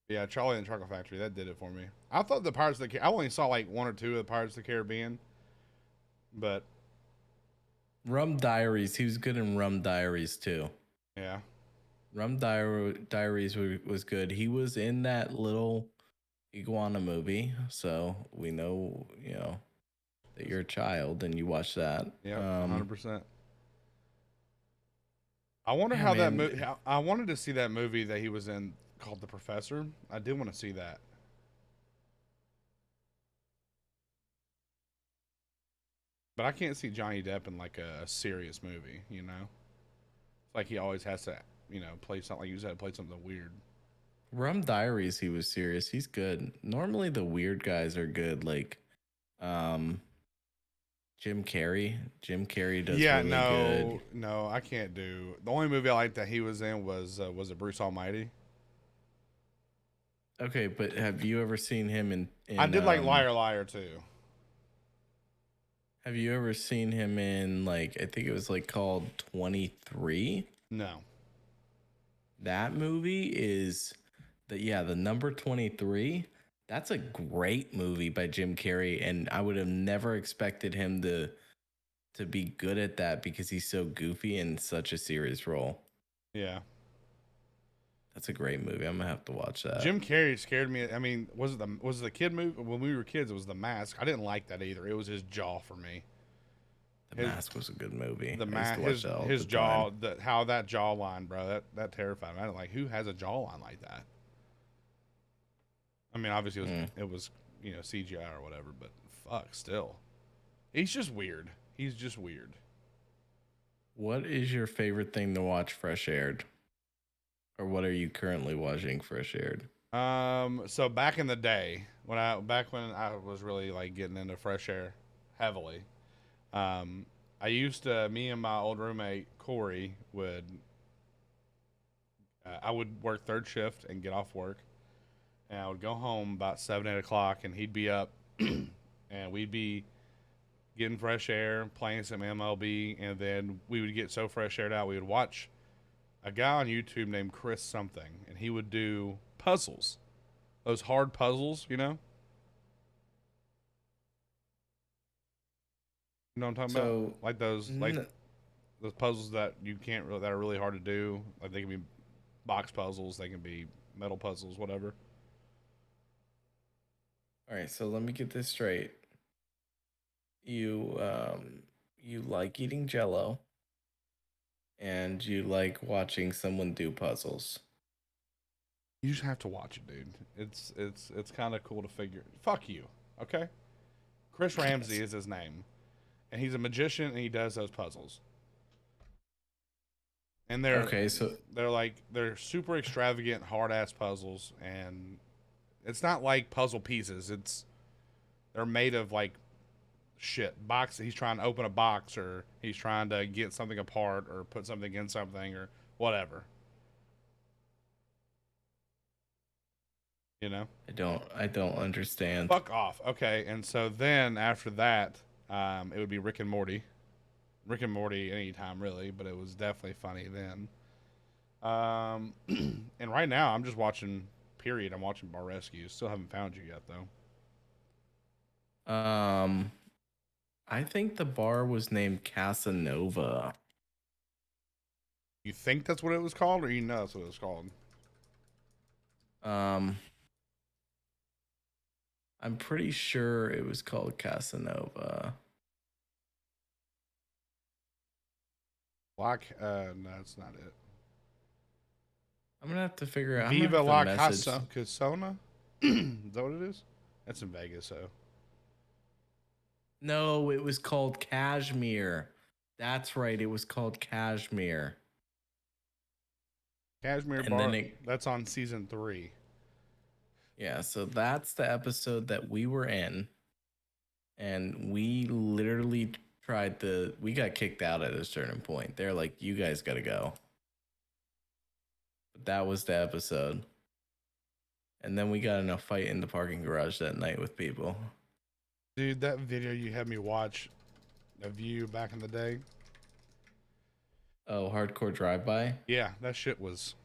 Yeah, Charlie and the Chocolate Factory. That did it for me. I thought the Pirates of the I only saw like one or two of the Pirates of the Caribbean, but Rum Diaries. He was good in Rum Diaries too. yeah. Rum Diaries was good. He was in that little iguana movie, so we know, that you're a child and you watch that. Yeah, 100%. I wonder Yeah, how that man. movie. I wanted to see that movie that he was in called The Professor. I did want to see that. But I can't see Johnny Depp in like a serious movie, you know? It's like he always has to, play something like you said, play something weird. Rum Diaries, he was serious. He's good. Normally the weird guys are good, like Jim Carrey. Jim Carrey does really good. No, I can't do. The only movie I liked that he was in was it Bruce Almighty? Okay, but have you ever seen him in I did like Liar Liar too. Have you ever seen him in, like, I think it was like called 23? No. That movie is the number 23. That's a great movie by Jim Carrey, and I would have never expected him to be good at that because he's so goofy in such a serious role. Yeah. That's a great movie. I'm gonna have to watch that. Jim Carrey scared me. I mean, was it the kid movie when we were kids? It was The Mask. I didn't like that either. It was his jaw for me. The Mask was a good movie. The I used to watch that all his the jaw, time. how that jawline, bro. That terrified me. I didn't like who has a jawline like that. I mean, obviously it was CGI or whatever, but fuck, still, he's just weird. He's just weird. What is your favorite thing to watch fresh aired? Or what are you currently watching fresh aired? So back in the day when I was really like getting into fresh air heavily, me and my old roommate Corey I would work third shift and get off work, and I would go home about 7-8 o'clock, and he'd be up, and we'd be getting fresh air, playing some MLB, and then we would get so fresh aired out, we would watch a guy on YouTube named Chris something, and he would do puzzles, those hard puzzles, You know what I'm talking about? Like those puzzles that that are really hard to do. Like they can be box puzzles, they can be metal puzzles, whatever. All right, so let me get this straight. You like eating Jello, and you like watching someone do puzzles. You just have to watch it, dude. It's kind of cool to figure. Fuck you, okay? Chris Ramsey is his name, and he's a magician, and he does those puzzles. And they're super extravagant, hard ass puzzles, and it's not like puzzle pieces. They're made of like shit. Box. He's trying to open a box, or he's trying to get something apart, or put something in something, or whatever. I don't understand. Fuck off. Okay, and so then after that, it would be Rick and Morty. Rick and Morty anytime really, but it was definitely funny then. And right now I'm just watching. I'm watching Bar Rescue. Still haven't found you yet though. I think the bar was named Casanova. You think that's what it was called, or that's what it was called? I'm pretty sure it was called Casanova. No, that's not it. I'm gonna have to figure out. Viva la Casona? Is that what it is? That's in Vegas, so. No, it was called Cashmere. That's right, it was called Cashmere. Cashmere And Bar. then That's on season 3. Yeah, so that's the episode that we were in, and we literally we got kicked out at a certain point. They're like, "You guys gotta go." But that was the episode. And then we got in a fight in the parking garage that night with people. Dude, that video you had me watch of you back in the day. Oh, Hardcore Drive-By? Yeah, that shit was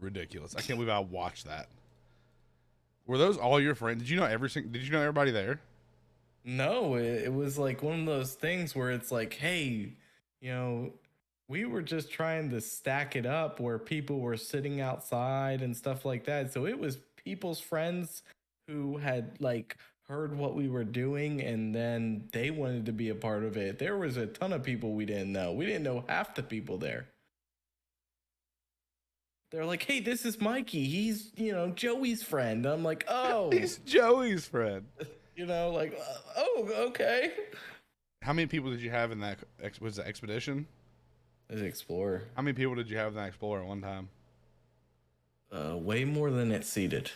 ridiculous. I can't believe I watched that. Were those all your friends? Did you know everybody there? No, it was like one of those things where it's like, hey, we were just trying to stack it up where people were sitting outside and stuff like that. So it was people's friends who had like heard what we were doing, and then they wanted to be a part of it. There was a ton of people we didn't know. We didn't know half the people there. They're like, hey, this is Mikey. He's, Joey's friend. I'm like, oh. He's Joey's friend. Oh, okay. How many people did you have in that? Was it Expedition? It was Explorer. How many people did you have in that Explorer at one time? Way more than it seated.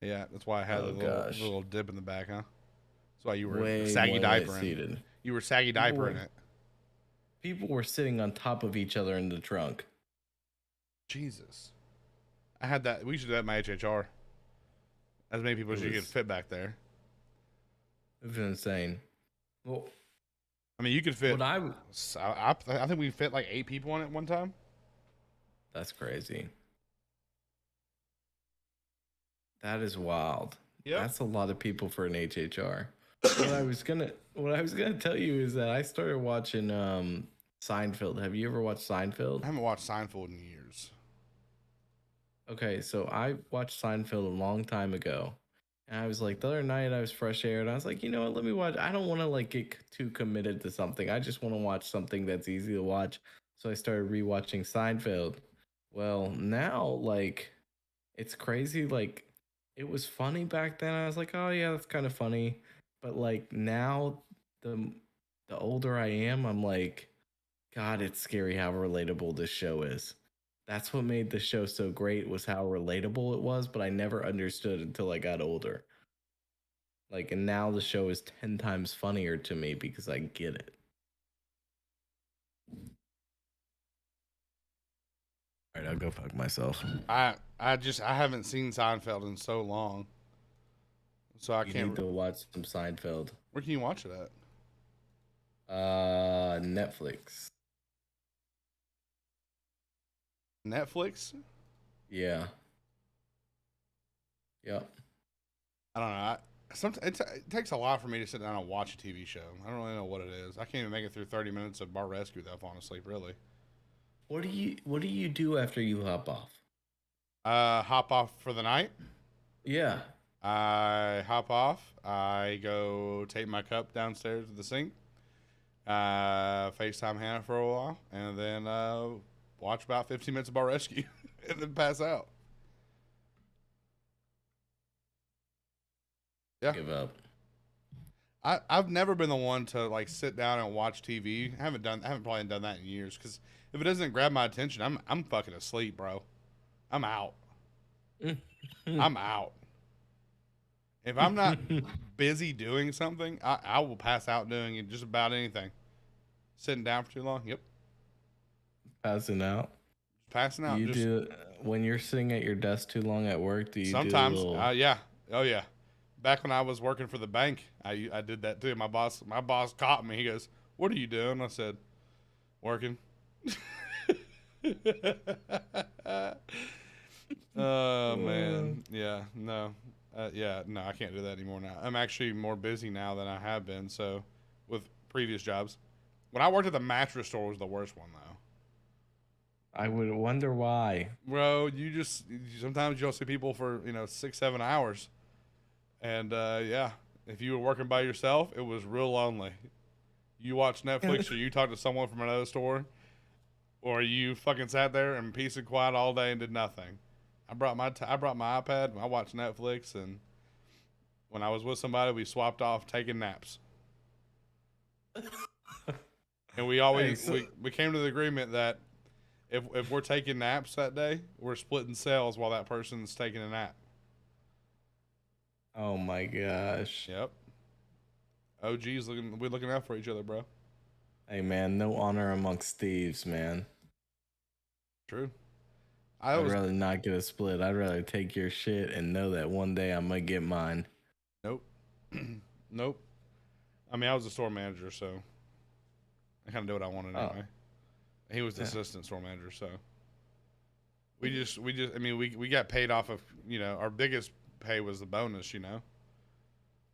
Yeah, that's why I had a little dip in the back, huh? That's why you were Way saggy more diaper than it in it. seated. You were saggy diaper in it. People were sitting on top of each other in the trunk. Jesus. I had that. We used to do that in my HHR. As many people as you could fit back there. It was insane. Well, I mean, you could fit. I think we fit like 8 people in it one time. That's crazy. That is wild. Yeah, that's a lot of people for an HHR. What I was gonna tell you is that I started watching Seinfeld. Have you ever watched Seinfeld? I haven't watched Seinfeld in years. Okay, so I watched Seinfeld a long time ago. And I was like, the other night I was fresh air and I was like, you know what, let me watch. I don't want to like get too committed to something. I just want to watch something that's easy to watch. So I started rewatching Seinfeld. Well, now like it's crazy. Like it was funny back then. I was like, oh yeah, that's kind of funny. But like now the the older I am, I'm like, God, it's scary how relatable this show is. That's what made the show so great was how relatable it was, but I never understood until I got older. Like, and now the show is 10 times funnier to me because I get it. All right, I'll go fuck myself. I haven't seen Seinfeld in so long, so I You can't. need to watch some Seinfeld. Where can you watch it at? Netflix. Netflix? Yeah. Yep. I don't know. It takes a lot for me to sit down and watch a TV show. I don't really know what it is. I can't even make it through 30 minutes of Bar Rescue without falling asleep, really. What do you do after you hop off? Hop off for the night. Yeah. I hop off. I go take my cup downstairs to the sink. FaceTime Hannah for a while, and then watch about 15 minutes of Bar Rescue, and then pass out. Yeah. Give up. I've never been the one to like sit down and watch TV. I haven't probably done that in years because if it doesn't grab my attention, I'm fucking asleep, bro. I'm out. I'm out. If I'm not busy doing something, I will pass out doing just about anything. Sitting down for too long, yep. Passing out. Passing out. Do you do when you're sitting at your desk too long at work? Do you Sometimes, do a little... yeah, oh yeah. Back when I was working for the bank, I did that too. My boss caught me. He goes, "What are you doing?" I said, "Working." Oh man, yeah, no, no, I can't do that anymore now. I'm actually more busy now than I have been. So, with previous jobs, when I worked at the mattress store was the worst one though. I would wonder why. Bro, sometimes you'll see people for 6-7 hours. And yeah, if you were working by yourself, it was real lonely. You watch Netflix or you talk to someone from another store, or you fucking sat there in peace and quiet all day and did nothing. I brought my iPad. And I watched Netflix, and when I was with somebody, we swapped off taking naps. And we always we came to the agreement that if we're taking naps that day, we're splitting cells while that person's taking a nap. Oh my gosh. Yep. OG's we're looking out for each other, bro. Hey man, no honor amongst thieves, man. True. I'd rather not get a split. I'd rather take your shit and know that one day I'm gonna get mine. Nope. Nope. I mean, I was a store manager, so I kind of did what I wanted anyway. He was the assistant store manager, so we got paid off of, our biggest pay was the bonus,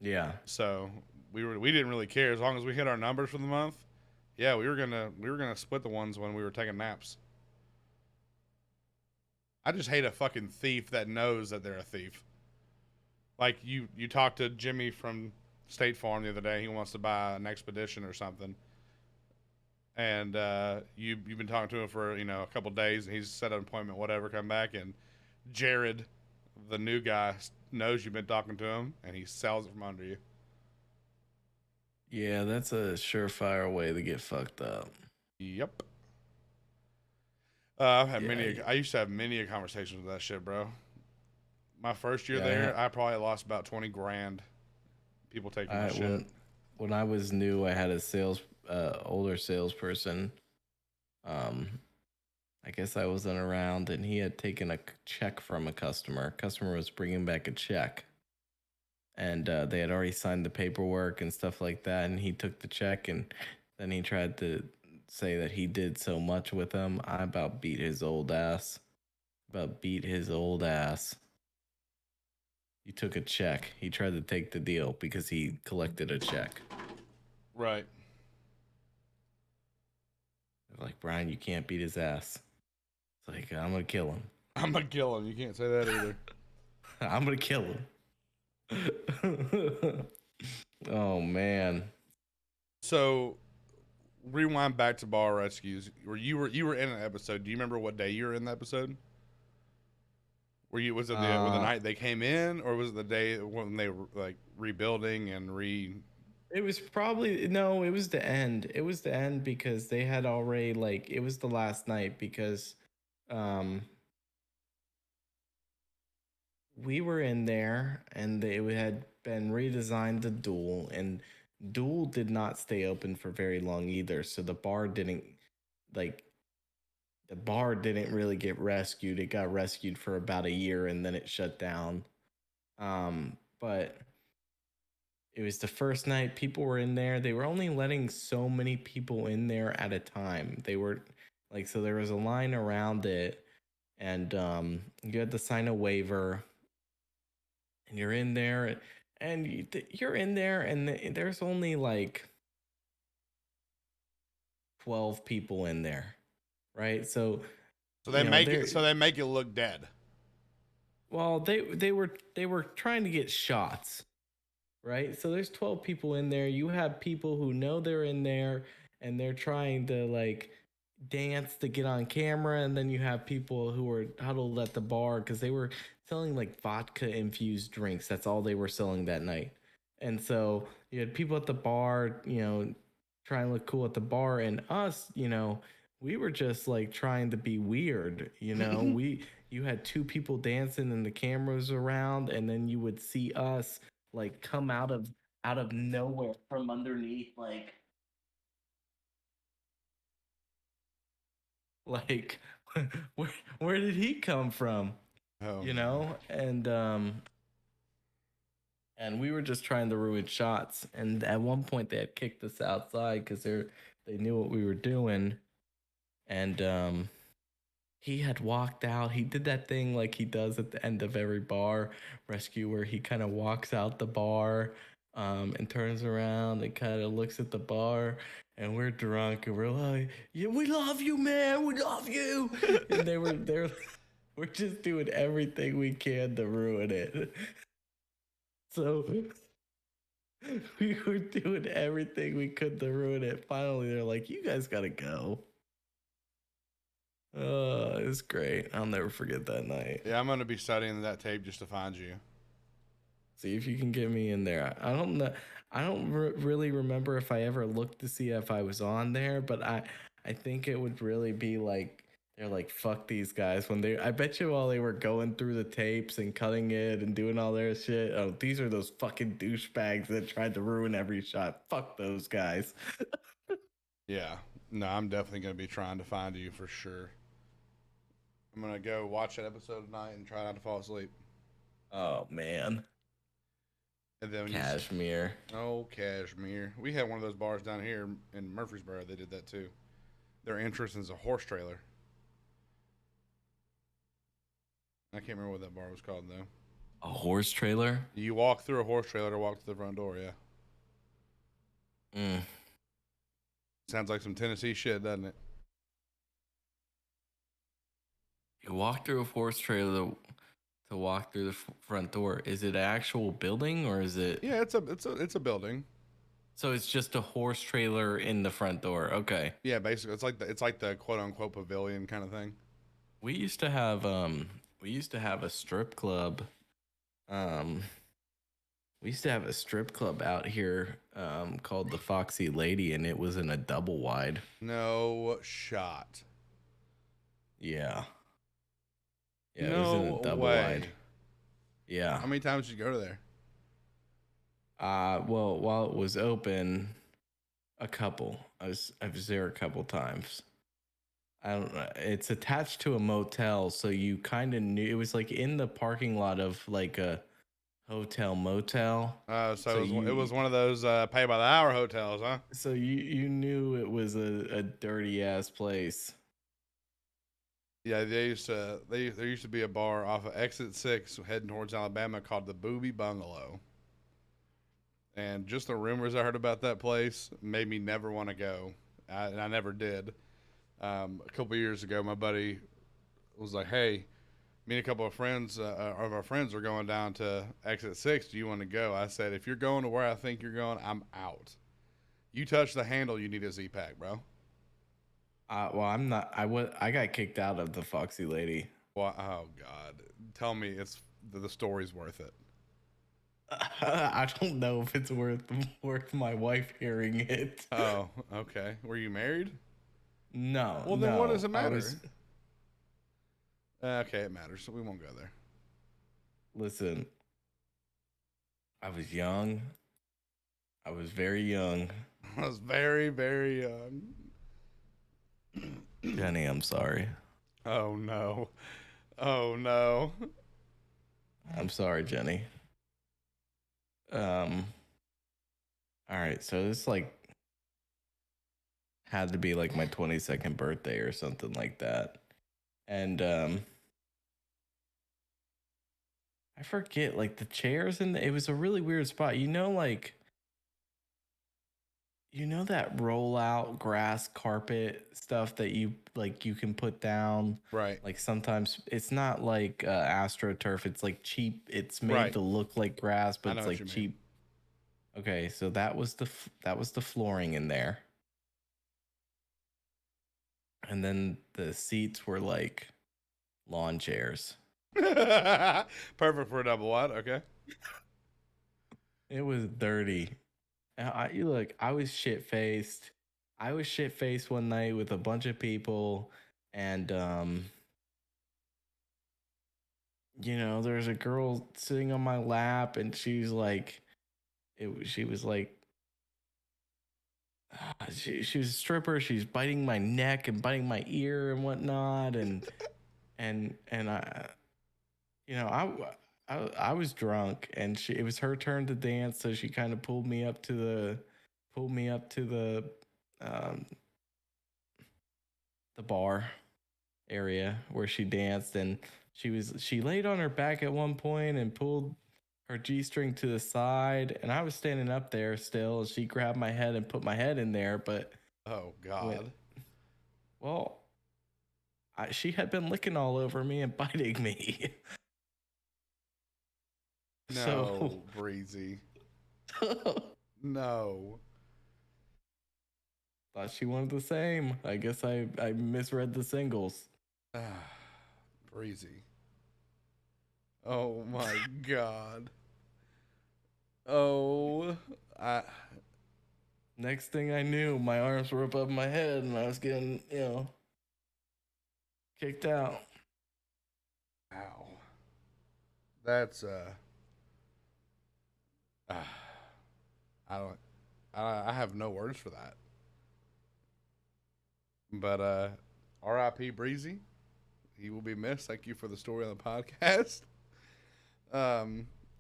Yeah. So we didn't really care as long as we hit our numbers for the month. Yeah, we were gonna split the ones when we were taking naps. I just hate a fucking thief that knows that they're a thief. Like you talked to Jimmy from State Farm the other day. He wants to buy an Expedition or something, and you've been talking to him for a couple days, and he's set an appointment, whatever. Come back, and Jared, the new guy, knows you've been talking to him, and he sells it from under you. Yeah, that's a surefire way to get fucked up. Yep. I've had many. I used to have many conversations with that shit, bro. My first year there, I probably lost about 20 grand. People taking my shit. When I was new, I had a older salesperson. I guess I wasn't around, and he had taken a check from a customer. Customer was bringing back a check, and they had already signed the paperwork and stuff like that. And he took the check, and then he tried to say that he did so much with him. I about beat his old ass. He took a check. He tried to take the deal because he collected a check. Right. They're like, Brian, you can't beat his ass. It's like, I'm gonna kill him. I'm gonna kill him. You can't say that either. I'm gonna kill him. Oh man. So, rewind back to bar rescues. Where you were in an episode. Do you remember what day you were in the episode? Was it the night they came in, or was it the day when they were like rebuilding and It was probably no. It was the end. It was the end because they had already like it was the last night because, we were in there and they had been redesigned to Duel, and Duel did not stay open for very long either. So like the bar didn't really get rescued. It got rescued for about a year and then it shut down. But it was the first night people were in there. They were only letting so many people in there at a time. They were like, so there was a line around it, and you had to sign a waiver, and you're in there, and you're in there, and there's only like 12 people in there, right? So they make it look dead. Well, they were trying to get shots, right? So there's 12 people in there. You have people who know they're in there and they're trying to like dance to get on camera, and then you have people who are huddled at the bar because they were selling like vodka infused drinks. That's all they were selling that night. And so you had people at the bar, trying to look cool at the bar, and us, we were just like trying to be weird, you had two people dancing and the cameras around, and then you would see us like come out of nowhere from underneath, like where did he come from? Oh, And we were just trying to ruin shots, and at one point they had kicked us outside because they knew what we were doing. And he had walked out. He did that thing like he does at the end of every bar rescue where he kind of walks out the bar, and turns around and kind of looks at the bar, and we're drunk and we're like, yeah, we love you, man, we love you. And we're just doing everything we can to ruin it. So we were doing everything we could to ruin it. Finally, they're like, you guys gotta go. It was great. I'll never forget that night. Yeah, I'm gonna be studying that tape just to find you. See if you can get me in there. I don't know. I don't really remember if I ever looked to see if I was on there, but I think it would really be like they're like, fuck these guys when I bet you while they were going through the tapes and cutting it and doing all their shit, oh, these are those fucking douchebags that tried to ruin every shot. Fuck those guys. Yeah. No, I'm definitely gonna be trying to find you for sure. I'm gonna go watch that episode tonight and try not to fall asleep. Oh man. And then Cashmere. Cashmere. We had one of those bars down here in Murfreesboro. They did that too. Their entrance is a horse trailer. I can't remember what that bar was called though. A horse trailer? You walk through a horse trailer to walk to the front door, yeah. Sounds like some Tennessee shit, doesn't it? You walk through a horse trailer to walk through the front door. Is it an actual building or is it? Yeah, it's a building. So it's just a horse trailer in the front door. Okay. Yeah, basically, it's like the quote unquote pavilion kind of thing. We used to have a strip club. We used to have a strip club out here called the Foxy Lady, and it was in a double wide. No shot. Yeah. Yeah, no it was in a double wide. Yeah. How many times did you go to there? Well, while it was open, a couple. I was there a couple times. I don't know. It's attached to a motel, so you kind of knew it was like in the parking lot of like a hotel motel. So it was one of those pay by the hour hotels, huh? So you knew it was a dirty ass place. Yeah, there used to be a bar off of Exit 6 heading towards Alabama called the Booby Bungalow. And just the rumors I heard about that place made me never want to go. And I never did. A couple years ago, my buddy was like, hey, Me and a couple of friends of our friends are going down to exit 6. Do you want to go? I said, if you're going to where I think you're going, I'm out. You touch the handle, you need a Z-Pack, bro. Well, I'm not. I got kicked out of the Foxy Lady. Well, oh God, tell me the story's worth it. I don't know if it's worth my wife hearing it. Oh, okay. Were you married? No. Well, then no, what does it matter? Okay, it matters. So we won't go there. Listen, I was young. I was very young. I was very, very young. Jenny, I'm sorry. Oh no. Oh no. I'm sorry, Jenny. All right, so this had to be like my 22nd birthday or something like that. And I forget, like the chairs it was a really weird spot. You know that rollout grass carpet stuff that you can put down? Right. Like sometimes it's not like AstroTurf, it's like cheap. It's made to look like grass, but it's like cheap. Okay, so that was the flooring in there. And then the seats were like lawn chairs. Perfect for a double wide. Okay. It was dirty. I was shit faced. I was shit faced one night with a bunch of people, and there's a girl sitting on my lap, and she's like, she was like, she was a stripper. She's biting my neck and biting my ear and whatnot, and I was drunk, and it was her turn to dance, so she kind of pulled me up to the bar area where she danced, and she laid on her back at one point and pulled her G-string to the side, and I was standing up there still, and she grabbed my head and put my head in there, but oh God. She had been licking all over me and biting me. No, Breezy. No. Thought she wanted the same. I guess I misread the singles. Breezy. Oh my God. Oh, Next thing I knew, my arms were above my head, and I was getting, kicked out. Ow. That's I have no words for that. But R.I.P. Breezy. He will be missed. Thank you for the story on the podcast.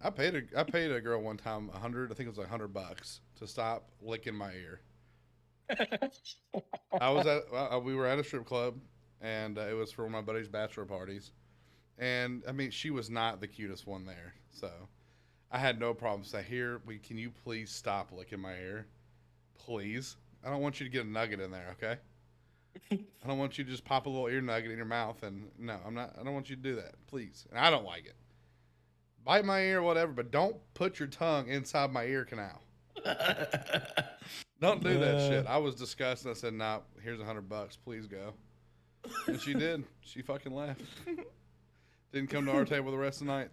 I paid a girl one time I think it was $100 to stop licking my ear. We were at a strip club, and it was for one of my buddy's bachelor parties. And I mean, she was not the cutest one there, so I had no problem saying, "Here, can you please stop licking my ear, please? I don't want you to get a nugget in there, okay? I don't want you to just pop a little ear nugget in your mouth, and no, I don't want you to do that, please. And I don't like it. Bite my ear, whatever, but don't put your tongue inside my ear canal. Don't do that shit." I was disgusted. I said, "Nah, here's $100. Please go." And she did. She fucking left. Didn't come to our table the rest of the night.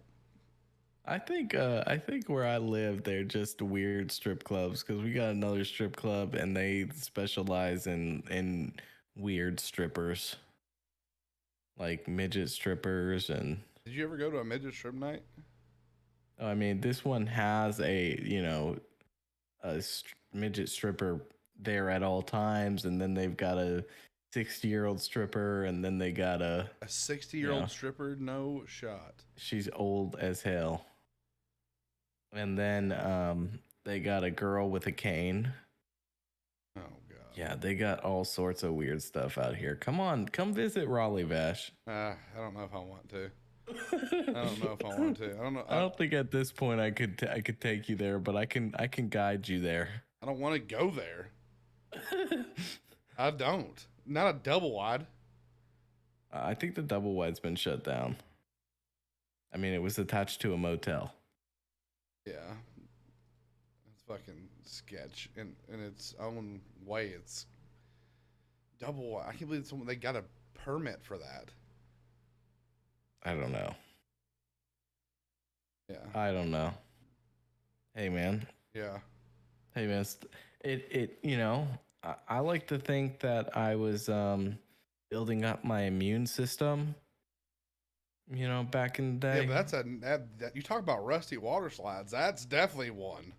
I think where I live, they're just weird strip clubs, because we got another strip club and they specialize in weird strippers, like midget strippers. And did you ever go to a midget strip night? I mean, this one has a midget stripper there at all times, and then they've got a 60-year-old stripper, and then they got a 60-year-old stripper. No shot. She's old as hell. And then they got a girl with a cane. Oh God. Yeah, they got all sorts of weird stuff out here. Come visit Raleigh, Vash. I don't know if I want to. I don't think at this point I could take you there, but I can guide you there. I don't want to go there. I don't. Not a double wide. I think the double wide's been shut down. I mean, it was attached to a motel. Yeah. It's fucking sketch. And in its own way, it's double. I can't believe they got a permit for that. I don't know. Yeah. I don't know. Hey, man. Yeah. Hey, man. You know, I like to think that I was building up my immune system, you know, back in the day. Yeah, but you talk about rusty water slides. That's definitely one.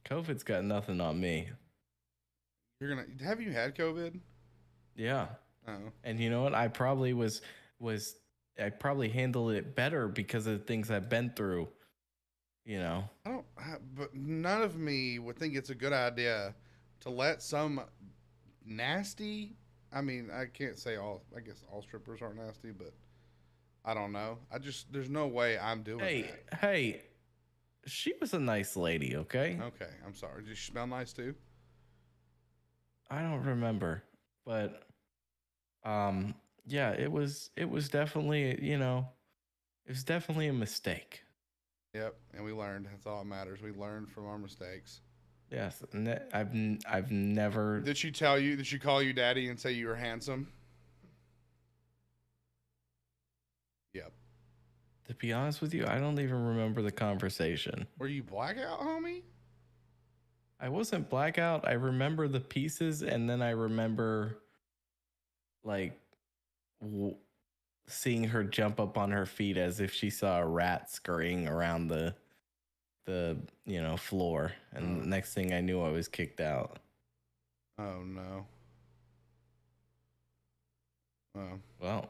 COVID's got nothing on me. Have you had COVID? Yeah. Oh. And you know what? I probably I probably handled it better because of the things I've been through, you know. But none of me would think it's a good idea to let some nasty, I mean, I can't say I guess all strippers aren't nasty, but I don't know. There's no way I'm doing that. Hey, she was a nice lady, okay? Okay, I'm sorry. Did she smell nice too? I don't remember, but yeah, it was definitely, you know, it was definitely a mistake. Yep, and we learned. That's all that matters. We learned from our mistakes. Yes, I've never. Did she tell you? Did she call you daddy and say you were handsome? Yep. To be honest with you, I don't even remember the conversation. Were you blackout, homie? I wasn't blackout. I remember the pieces, and then I remember, like, seeing her jump up on her feet as if she saw a rat scurrying around the you know, floor, and the next thing I knew, I was kicked out. Oh no. Oh. Well,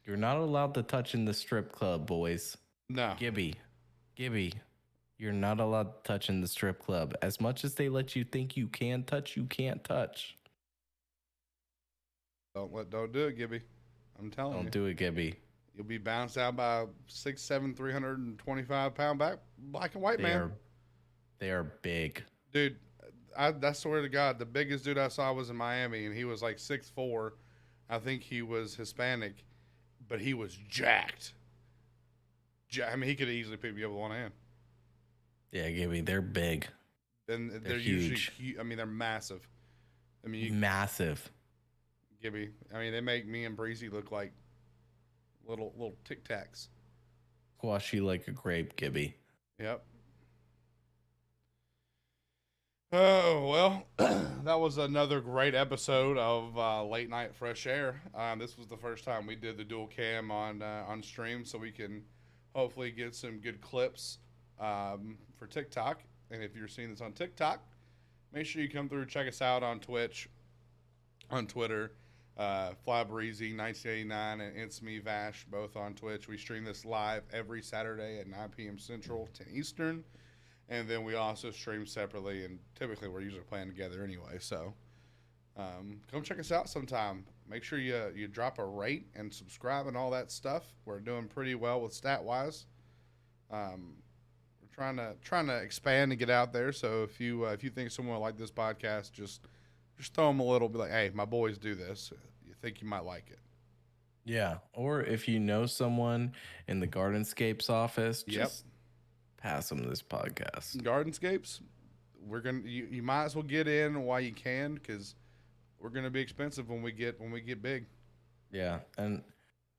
you're not allowed to touch in the strip club, boys. No. Gibby, you're not allowed to touch in the strip club. As much as they let you think you can touch, you can't touch. Don't do it, Gibby. I'm telling you. Don't do it, Gibby. You'll be bounced out by 6'7", 325-pound black and white man. They are big. Dude, I swear to God, the biggest dude I saw was in Miami, and he was like 6'4". I think he was Hispanic, but he was jacked. I mean, he could easily pick me up with one hand. Yeah, Gibby, they're big. And they're huge. usually, I mean, they're massive. I mean, massive. Gibby, I mean, they make me and Breezy look like little Tic Tacs. Squash you like a grape, Gibby. Yep. Oh, well, that was another great episode of Late Night Fresh Air. This was the first time we did the dual cam on stream, so we can hopefully get some good clips for TikTok. And if you're seeing this on TikTok, make sure you come through, check us out on Twitch, on Twitter, Fly Breezy 1989 and It's Me Vash, both on Twitch. We stream this live every Saturday at 9 p.m. Central, 10 Eastern. And then we also stream separately, and typically we're usually playing together anyway. So come check us out sometime. Make sure you drop a rate and subscribe and all that stuff. We're doing pretty well with stat-wise. We're trying to expand and get out there. So if you think someone will like this podcast, just throw them a little. Be like, hey, my boys do this. You think you might like it? Yeah. Or if you know someone in the Gardenscapes office, just pass them this podcast. Gardenscapes, you might as well get in while you can, because we're gonna be expensive when we get big. Yeah, and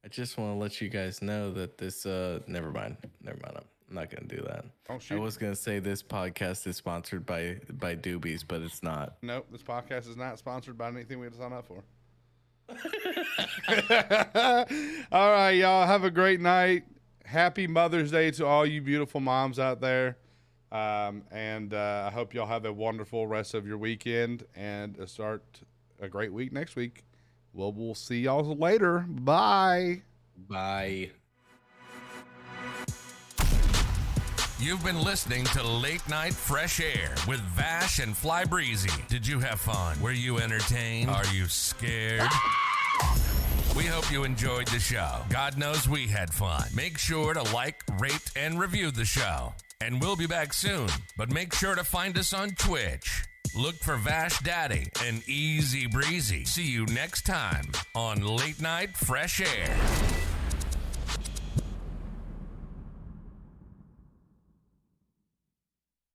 I just want to let you guys know that this never mind. I'm not gonna do that. Oh, shoot. I was gonna say this podcast is sponsored by Doobies, but it's not. Nope, this podcast is not sponsored by anything we had to sign up for. All right, y'all, have a great night. Happy Mother's Day to all you beautiful moms out there. And I hope y'all have a wonderful rest of your weekend and start a great week next week. Well, we'll see y'all later. Bye. Bye. You've been listening to Late Night Fresh Air with Vash and Fly Breezy. Did you have fun? Were you entertained? Are you scared? We hope you enjoyed the show. God knows we had fun. Make sure to like, rate, and review the show. And we'll be back soon. But make sure to find us on Twitch. Look for Vash Daddy and Easy Breezy. See you next time on Late Night Fresh Air.